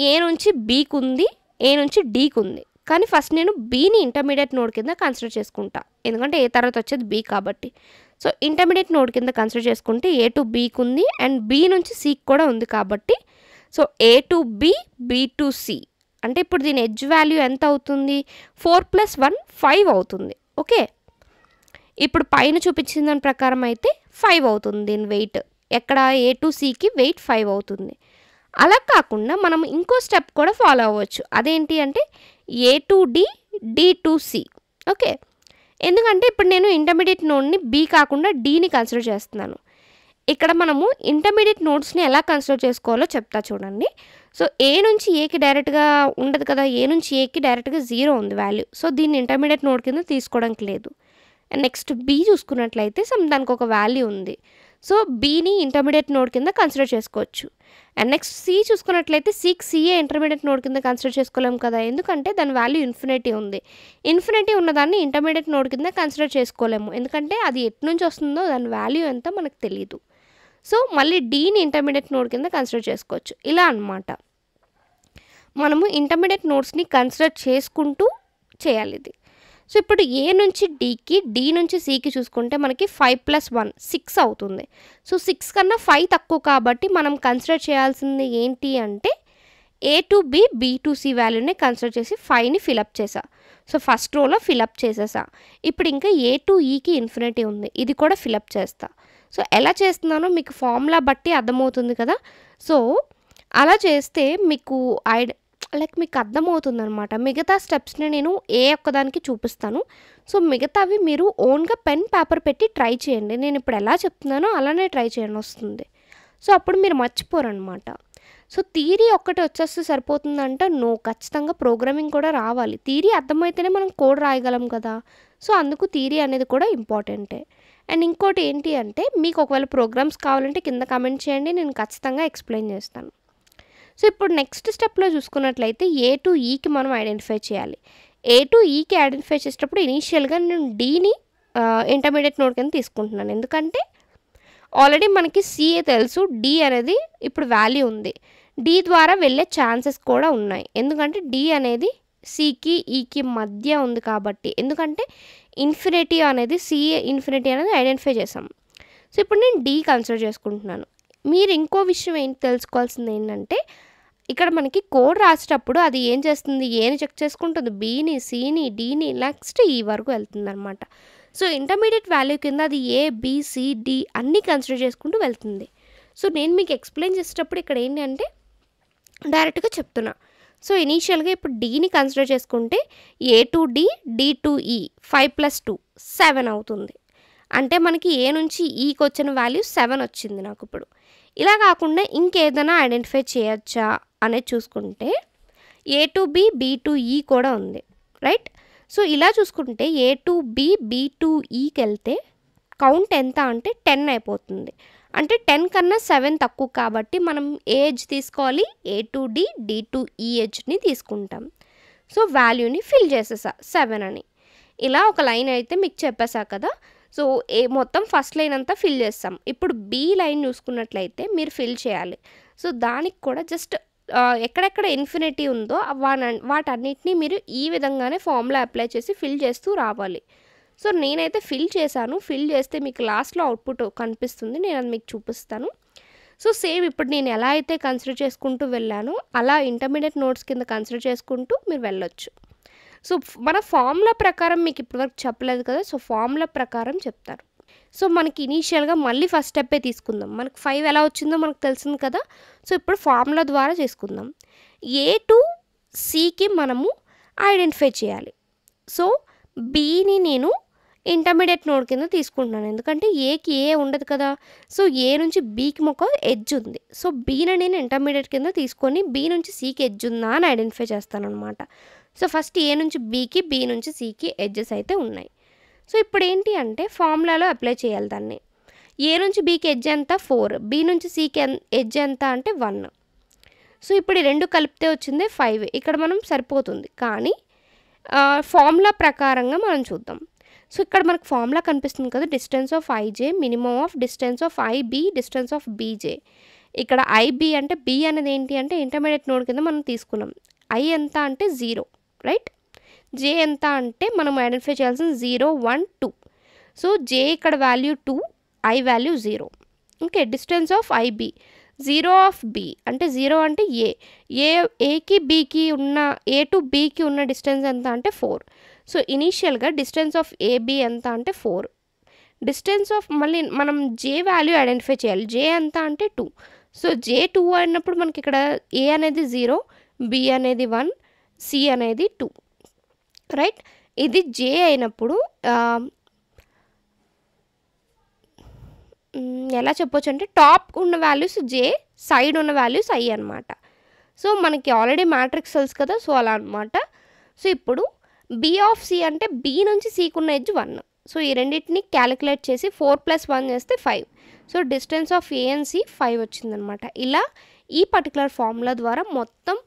ఏ నుంచి బీకి ఉంది, ఏ నుంచి డీకి ఉంది, కానీ ఫస్ట్ నేను బీని ఇంటర్మీడియట్ నోడ్ కింద కన్సిడర్ చేసుకుంటా, ఎందుకంటే ఏ తర్వాత వచ్చేది బీ కాబట్టి. సో ఇంటర్మీడియట్ నోడ్ కింద కన్సిడర్ చేసుకుంటే ఏ టు బీకి ఉంది అండ్ బీ నుంచి సికి కూడా ఉంది కాబట్టి so A to B, B to C. అంటే ఇప్పుడు దీని ఎడ్జ్ వాల్యూ ఎంత అవుతుంది, 4 + 1 5 అవుతుంది. ఓకే, ఇప్పుడు పైన చూపించిన దాని ప్రకారం అయితే 5 అవుతుంది దీని వెయిట్. ఎక్కడ ఏ టు సికి వెయిట్ 5 అవుతుంది. అలా కాకుండా మనం ఇంకో స్టెప్ కూడా ఫాలో అవ్వచ్చు. అదేంటి అంటే A to D, D to C. Okay, ఎందుకంటే ఇప్పుడు నేను ఇంటర్మీడియట్ నోడ్ని బీ కాకుండా డీని కన్సిడర్ చేస్తున్నాను. ఇక్కడ మనము ఇంటర్మీడియట్ నోడ్స్ని ఎలా కన్సిడర్ చేసుకోవాలో చెప్తా చూడండి. సో ఏ నుంచి ఏకి డైరెక్ట్గా ఉండదు కదా, ఏ నుంచి ఏకి డైరెక్ట్గా 0 ఉంది వాల్యూ. సో దీన్ని ఇంటర్మీడియట్ నోడ్ కింద తీసుకోవడానికి లేదు. అండ్ నెక్స్ట్ బీ చూసుకున్నట్లయితే దానికి ఒక వాల్యూ ఉంది, సో బీని ఇంటర్మీడియట్ నోడ్ కింద కన్సిడర్ చేసుకోవచ్చు. అండ్ నెక్స్ట్ సి చూసుకున్నట్లయితే సిఏ ఇంటర్మీడియట్ నోడ్ కింద కన్సిడర్ చేసుకోలేము కదా, ఎందుకంటే దాని వాల్యూ ఇన్ఫినిటీ ఉంది. ఇన్ఫినిటీ ఉన్నదాన్ని ఇంటర్మీడియట్ నోడ్ కింద కన్సిడర్ చేసుకోలేము, ఎందుకంటే అది ఎటు నుంచి వస్తుందో దాని వాల్యూ ఎంత మనకు తెలియదు. సో మళ్ళీ డీని ఇంటర్మీడియట్ నోడ్ కింద కన్సిడర్ చేసుకోవచ్చు. ఇలా అన్నమాట మనము ఇంటర్మీడియట్ నోడ్స్ని కన్సిడర్ చేసుకుంటూ చేయాలి ఇది. సో ఇప్పుడు ఏ నుంచి డీకి, డి నుంచి సికి చూసుకుంటే మనకి 5 + 1 6 అవుతుంది. సో 6 కన్నా 5 తక్కువ కాబట్టి మనం కన్సిడర్ చేయాల్సింది ఏంటి అంటే A to B, B to C వాల్యూని కన్సిడర్ చేసి 5ని ఫిలప్ చేసా. సో ఫస్ట్ రోలో ఫిలప్ చేసేసా. ఇప్పుడు ఇంకా ఏ టు ఈకి ఇన్ఫినిటీ ఉంది, ఇది కూడా ఫిలప్ చేస్తా. సో ఎలా చేస్తున్నానో మీకు ఫార్ములా బట్టి అర్థమవుతుంది కదా! సో అలా చేస్తే మీకు మీకు అర్థమవుతుందనమాట. మిగతా స్టెప్స్‌ని నేను ఏ ఒక్కదానికి చూపిస్తాను. సో మిగతావి మీరు ఓన్‌గా పెన్, పేపర్ పెట్టి ట్రై చేయండి. నేనిప్పుడు ఎలా చెప్తున్నానో అలానే ట్రై చేయండి వస్తుంది. సో అప్పుడు మీరు మర్చిపోరనమాట. సో థియరీ ఒక్కటే వచ్చేస్తే సరిపోతుందంటే నో. ఖచ్చితంగా ప్రోగ్రామింగ్ కూడా రావాలి. థియరీ అర్థమైతేనే మనం కోడ్ రాయగలం కదా! సో అందుకు థియరీ అనేది కూడా ఇంపార్టెంటే. అండ్ ఇంకోటి ఏంటి అంటే మీకు ఒకవేళ ప్రోగ్రామ్స్ కావాలంటే కింద కామెంట్ చేయండి. నేను ఖచ్చితంగా ఎక్స్‌ప్లెయిన్ చేస్తాను. సో ఇప్పుడు నెక్స్ట్ స్టెప్‌లో చూసుకున్నట్లయితే ఏ టు ఈకి మనం ఐడెంటిఫై చేయాలి. ఏ టు ఈకి ఐడెంటిఫై చేసేటప్పుడు ఇనీషియల్‌గా నేను డీని ఇంటర్మీడియేట్ నోడ్ కింద తీసుకుంటున్నాను. ఎందుకంటే ఆల్రెడీ మనకి సీఏ తెలుసు. డి అనేది ఇప్పుడు వాల్యూ ఉంది. డి ద్వారా వెళ్ళే ఛాన్సెస్ కూడా ఉన్నాయి. ఎందుకంటే డి అనేది సికి, ఈకి మధ్య ఉంది కాబట్టి. ఎందుకంటే ఇన్ఫినిటీ అనేది సీఏ ఇన్ఫినిటీ అనేది ఐడెంటిఫై చేసాం. సో ఇప్పుడు నేను డి కన్సిడర్ చేసుకుంటున్నాను. మీరు ఇంకో విషయం ఏంటి తెలుసుకోవాల్సింది ఏంటంటే ఇక్కడ మనకి కోడ్ రాసేటప్పుడు అది ఏం చేస్తుంది? ఏని చెక్ చేసుకుంటుంది. బిని, సిని, డిని నెక్స్ట్ ఈ వరకు వెళ్తుందనమాట. సో ఇంటర్మీడియేట్ వాల్యూ కింద అది ఏ, బి, సి, డి అన్నీ కన్సిడర్ చేసుకుంటూ వెళ్తుంది. సో నేను మీకు ఎక్స్‌ప్లెయిన్ చేసేటప్పుడు ఇక్కడ ఏంటి అంటే డైరెక్ట్‌గా చెప్తున్నా. సో ఇనీషియల్‌గా ఇప్పుడు డీని కన్సిడర్ చేసుకుంటే ఏ టు డి, డి టు ఈ 5 + 2 7 అవుతుంది. అంటే మనకి ఏ నుంచి ఈకి వచ్చిన వాల్యూ 7 వచ్చింది నాకిప్పుడు. ఇలా కాకుండా ఇంకేదైనా ఐడెంటిఫై చేయొచ్చా అనేది చూసుకుంటే A to B, B to E కూడా ఉంది. రైట్? సో ఇలా చూసుకుంటే A to B, B to ఈకెళ్తే కౌంట్ ఎంత అంటే 10 అయిపోతుంది. అంటే 10 కన్నా 7 తక్కువ కాబట్టి మనం ఏ ఎడ్జ్ తీసుకోవాలి? ఏ టు డి, డి టు ఈ ఎడ్జ్‌ని తీసుకుంటాం. సో వాల్యూని ఫిల్ చేసేసా 7 అని. ఇలా ఒక లైన్ అయితే మీకు చెప్పేసా కదా! సో మొత్తం ఫస్ట్ లైన్ అంతా ఫిల్ చేస్తాం. ఇప్పుడు బి లైన్ చూసుకున్నట్లయితే మీరు ఫిల్ చేయాలి. సో దానికి కూడా జస్ట్ ఎక్కడెక్కడ ఇన్ఫినిటీ ఉందో వాటన్నిటిని మీరు ఈ విధంగానే ఫార్ములా అప్లై చేసి ఫిల్ చేస్తూ రావాలి. సో నేనైతే ఫిల్ చేశాను. ఫిల్ చేస్తే మీకు లాస్ట్‌లో అవుట్‌పుట్ కనిపిస్తుంది. నేను అది మీకు చూపిస్తాను. సో సేమ్ ఇప్పుడు నేను ఎలా అయితే కన్సిడర్ చేసుకుంటూ వెళ్ళానో అలా ఇంటర్మీడియేట్ నోడ్స్ కింద కన్సిడర్ చేసుకుంటూ మీరు వెళ్ళొచ్చు. సో మన ఫార్ములా ప్రకారం మీకు ఇప్పటివరకు చెప్పలేదు కదా! సో ఫార్ములా ప్రకారం చెప్తాను. సో మనకి ఇనీషియల్‌గా మళ్ళీ ఫస్ట్ స్టెప్పే తీసుకుందాం. మనకు 5 ఎలా వచ్చిందో మనకు తెలిసింది కదా! సో ఇప్పుడు ఫార్ములా ద్వారా చేసుకుందాం. ఏ టు సికి మనము ఐడెంటిఫై చేయాలి. సో బిని నేను ఇంటర్మీడియేట్ నోడ్ కింద తీసుకుంటున్నాను. ఎందుకంటే ఏకి ఏ ఉండదు కదా! సో ఏ నుంచి బికి ఒక ఎడ్జ్ ఉంది. సో బిని నేను ఇంటర్మీడియేట్ కింద తీసుకొని బి నుంచి సికి ఎడ్జ్ ఉందా అని ఐడెంటిఫై చేస్తాననమాట. సో ఫస్ట్ ఏ నుంచి బికి, బి నుంచి సికి ఎడ్జెస్ అయితే ఉన్నాయి. సో ఇప్పుడు ఏంటి అంటే ఫార్ములాలో అప్లై చేయాలి దాన్ని. ఏ నుంచి బికి ఎడ్జ్ ఎంత? 4. బి నుంచి సికి ఎడ్జ్ ఎంత అంటే 1. సో ఇప్పుడు ఈ రెండు కలిపితే వచ్చింది 5. ఇక్కడ మనం సరిపోతుంది. కానీ ఫార్ములా ప్రకారంగా మనం చూద్దాం. సో ఇక్కడ మనకు ఫార్ములా కనిపిస్తుంది కదా! Distance of IJ, minimum of distance of IB, distance of BJ. ఇక్కడ ఐబి అంటే బి అనేది ఏంటి అంటే ఇంటర్మీడియేట్ నోడ్ కింద మనం తీసుకున్నాం. ఐ ఎంత అంటే 0. రైట్? జే ఎంత అంటే మనం ఐడెంటిఫై చేయాల్సింది 0, 1, 2. సో జే ఇక్కడ value 2, I value 0. Okay. Distance of IB 0 of B అంటే 0 అంటే ఏకి బికి ఉన్న ఏ టు బికి ఉన్న డిస్టెన్స్ ఎంత అంటే 4. సో ఇనీషియల్‌గా డిస్టెన్స్ ఆఫ్ ఏబి ఎంత అంటే 4. డిస్టెన్స్ ఆఫ్ మళ్ళీ మనం జే వాల్యూ ఐడెంటిఫై చేయాలి. జే ఎంత అంటే 2. సో జే 2 అన్నప్పుడు మనకి ఇక్కడ ఏ అనేది 0, బి అనేది 1, సి అనేది 2. రైట్? ఇది జే అయినప్పుడు ఎలా చెప్పొచ్చు అంటే టాప్ ఉన్న వాల్యూస్ జే, సైడ్ ఉన్న వాల్యూస్ ఐ అనమాట. సో మనకి ఆల్రెడీ మ్యాట్రిక్స్ తెలుసు కదా! సో అలా అనమాట. సో ఇప్పుడు బి ఆఫ్ సి అంటే బి నుంచి సికి ఉన్న ఎడ్జ్ 1. సో ఈ రెండింటిని క్యాలిక్యులేట్ చేసి 4 + 1 చేస్తే 5. So distance of A and C 5 వచ్చిందనమాట. ఇలా ఈ పర్టికులర్ ఫార్ములా ద్వారా మొత్తం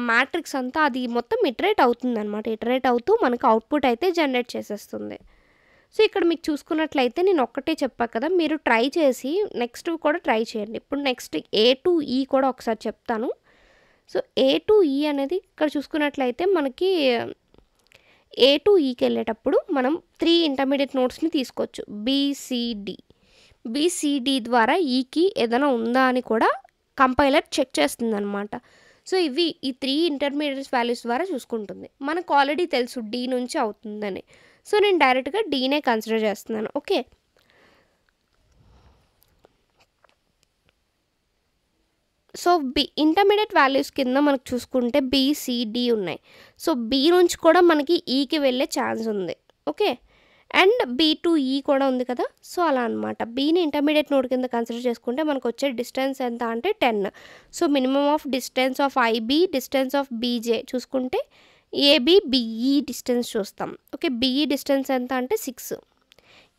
మ్యాట్రిక్స్ అంతా అది మొత్తం ఇటరేట్ అవుతుందనమాట. ఇటరేట్ అవుతూ మనకు అవుట్‌పుట్ అయితే జనరేట్ చేసేస్తుంది. సో ఇక్కడ మీకు చూసుకున్నట్లయితే నేను ఒక్కటే చెప్పా కదా! మీరు ట్రై చేసి నెక్స్ట్ కూడా ట్రై చేయండి. ఇప్పుడు నెక్స్ట్ ఏ టు ఈ కూడా ఒకసారి చెప్తాను. సో ఏ టు ఈ అనేది ఇక్కడ చూసుకున్నట్లయితే మనకి ఏ టు ఈకి వెళ్ళేటప్పుడు మనం 3 ఇంటర్మీడియేట్ నోడ్స్‌ని తీసుకోవచ్చు. బీసీడీ. బీసీడీ ద్వారా ఈకి ఏదైనా ఉందా అని కూడా కంపైలర్ చెక్ చేస్తుందనమాట. సో ఇవి ఈ 3 ఇంటర్మీడియట్ వాల్యూస్ ద్వారా చూసుకుంటుంది. మనకు ఆల్రెడీ తెలుసు డి నుంచి అవుతుందని. సో నేను డైరెక్ట్‌గా డీనే కన్సిడర్ చేస్తున్నాను. ఓకే. సో ఇంటర్మీడియట్ వాల్యూస్ కింద మనకు చూసుకుంటే బి, సి, డి ఉన్నాయి. సో బి నుంచి కూడా మనకి ఈకి వెళ్ళే ఛాన్స్ ఉంది. Okay. And B to E కూడా ఉంది కదా. సో అలా అనమాట. బీని ఇంటర్మీడియట్ నోడ్ కింద కన్సిడర్ చేసుకుంటే మనకు వచ్చే డిస్టెన్స్ ఎంత అంటే 10. So minimum of distance of IB, distance of BJ చూసుకుంటే ఏబి బిఈ డిస్టెన్స్ చూస్తాం. ఓకే. బిఈ డిస్టెన్స్ ఎంత అంటే 6.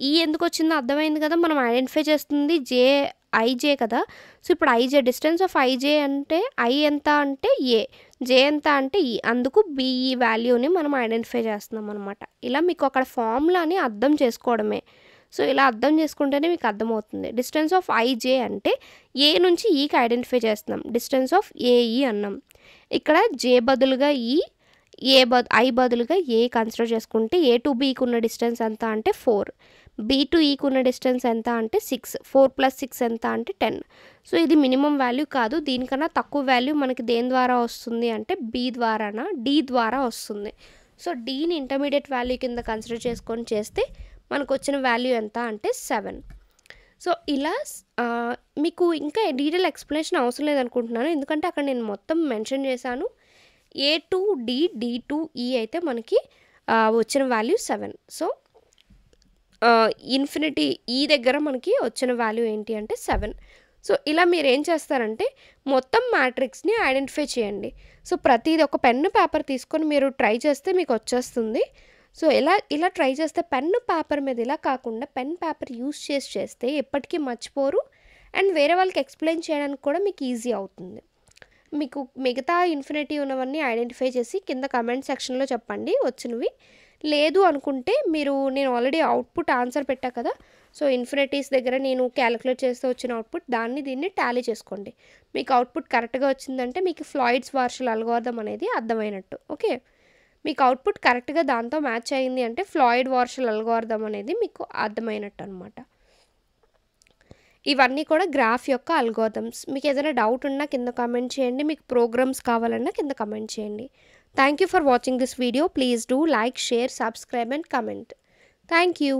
ఈ ఎందుకు వచ్చిందో అర్థమైంది కదా. మనం ఐడెంటిఫై చేస్తుంది ఐజే కదా. సో ఇప్పుడు ఐజే డిస్టెన్స్ ఆఫ్ ఐజే అంటే ఐ ఎంత అంటే ఏ, జే ఎంత అంటే ఈ, అందుకు బిఈ వాల్యూని మనం ఐడెంటిఫై చేస్తున్నాం అనమాట. ఇలా మీకు అక్కడ ఫార్ములాని అర్థం చేసుకోవడమే. సో ఇలా అర్థం చేసుకుంటేనే మీకు అర్థమవుతుంది. డిస్టెన్స్ ఆఫ్ ఐజే అంటే ఏ నుంచి ఈకి ఐడెంటిఫై చేస్తున్నాం. డిస్టెన్స్ ఆఫ్ ఏఈ అన్నాం. ఇక్కడ జే బదులుగా ఈ, ఐ బదులుగా ఏ కన్సిడర్ చేసుకుంటే ఏ టు బీకి ఉన్న డిస్టెన్స్ ఎంత అంటే 4, బీ టు ఈకి ఉన్న డిస్టెన్స్ ఎంత అంటే 6, 4 + 6 ఎంత అంటే 10. సో ఇది మినిమం వాల్యూ కాదు. దీనికన్నా తక్కువ వాల్యూ మనకి దేని ద్వారా వస్తుంది అంటే బీ ద్వారానా డి ద్వారా వస్తుంది. సో డీని ఇంటర్మీడియట్ వాల్యూ కింద కన్సిడర్ చేసుకొని చేస్తే మనకు వచ్చిన వాల్యూ ఎంత అంటే 7. సో ఇలా మీకు ఇంకా డీటెయిల్ ఎక్స్ప్లెనేషన్ అవసరం లేదనుకుంటున్నాను, ఎందుకంటే అక్కడ నేను మొత్తం మెన్షన్ చేశాను. ఏ టు డి, డి టు ఈ అయితే మనకి వచ్చిన వాల్యూ 7. సో ఇన్ఫినిటీ ఈ దగ్గర మనకి వచ్చిన వాల్యూ ఏంటి అంటే 7. సో ఇలా మీరు ఏం చేస్తారంటే మొత్తం మ్యాట్రిక్స్ని ఐడెంటిఫై చేయండి. సో ప్రతిది ఒక పెన్ను పేపర్ తీసుకొని మీరు ట్రై చేస్తే మీకు వచ్చేస్తుంది. సో ఇలా ట్రై చేస్తే పెన్ను పేపర్ మీద ఇలా కాకుండా పెన్ పేపర్ యూస్ చేస్తే ఎప్పటికీ మర్చిపోరు. అండ్ వేరే వాళ్ళకి ఎక్స్ప్లెయిన్ చేయడానికి కూడా మీకు ఈజీ అవుతుంది. మీకు మిగతా ఇన్ఫినిటీ ఉన్నవన్నీ ఐడెంటిఫై చేసి కింద కమెంట్ సెక్షన్లో చెప్పండి వచ్చినవి. లేదు అనుకుంటే నేను ఆల్రెడీ అవుట్పుట్ ఆన్సర్ పెట్టా కదా. సో ఇన్ఫినిటీస్ దగ్గర నేను క్యాలిక్యులేట్ చేస్తే వచ్చిన అవుట్పుట్ దీన్ని టాలీ చేసుకోండి. మీకు అవుట్పుట్ కరెక్ట్గా వచ్చిందంటే మీకు ఫ్లాయిడ్స్ వార్షల్ అల్గోరిథం అనేది అర్థమైనట్టు. ఓకే. మీకు అవుట్పుట్ కరెక్ట్గా దాంతో మ్యాచ్ అయింది అంటే ఫ్లాయిడ్ వార్షల్ అల్గోరిథం అనేది మీకు అర్థమైనట్టు అనమాట. ఇవన్నీ కూడా గ్రాఫ్ యొక్క అల్గోరిథమ్స్. మీకు ఏదైనా డౌట్ ఉన్నా కింద కామెంట్ చేయండి. మీకు ప్రోగ్రామ్స్ కావాలన్నా కింద కామెంట్ చేయండి. Thank you for watching this video. Please do like, share, subscribe and comment. Thank you.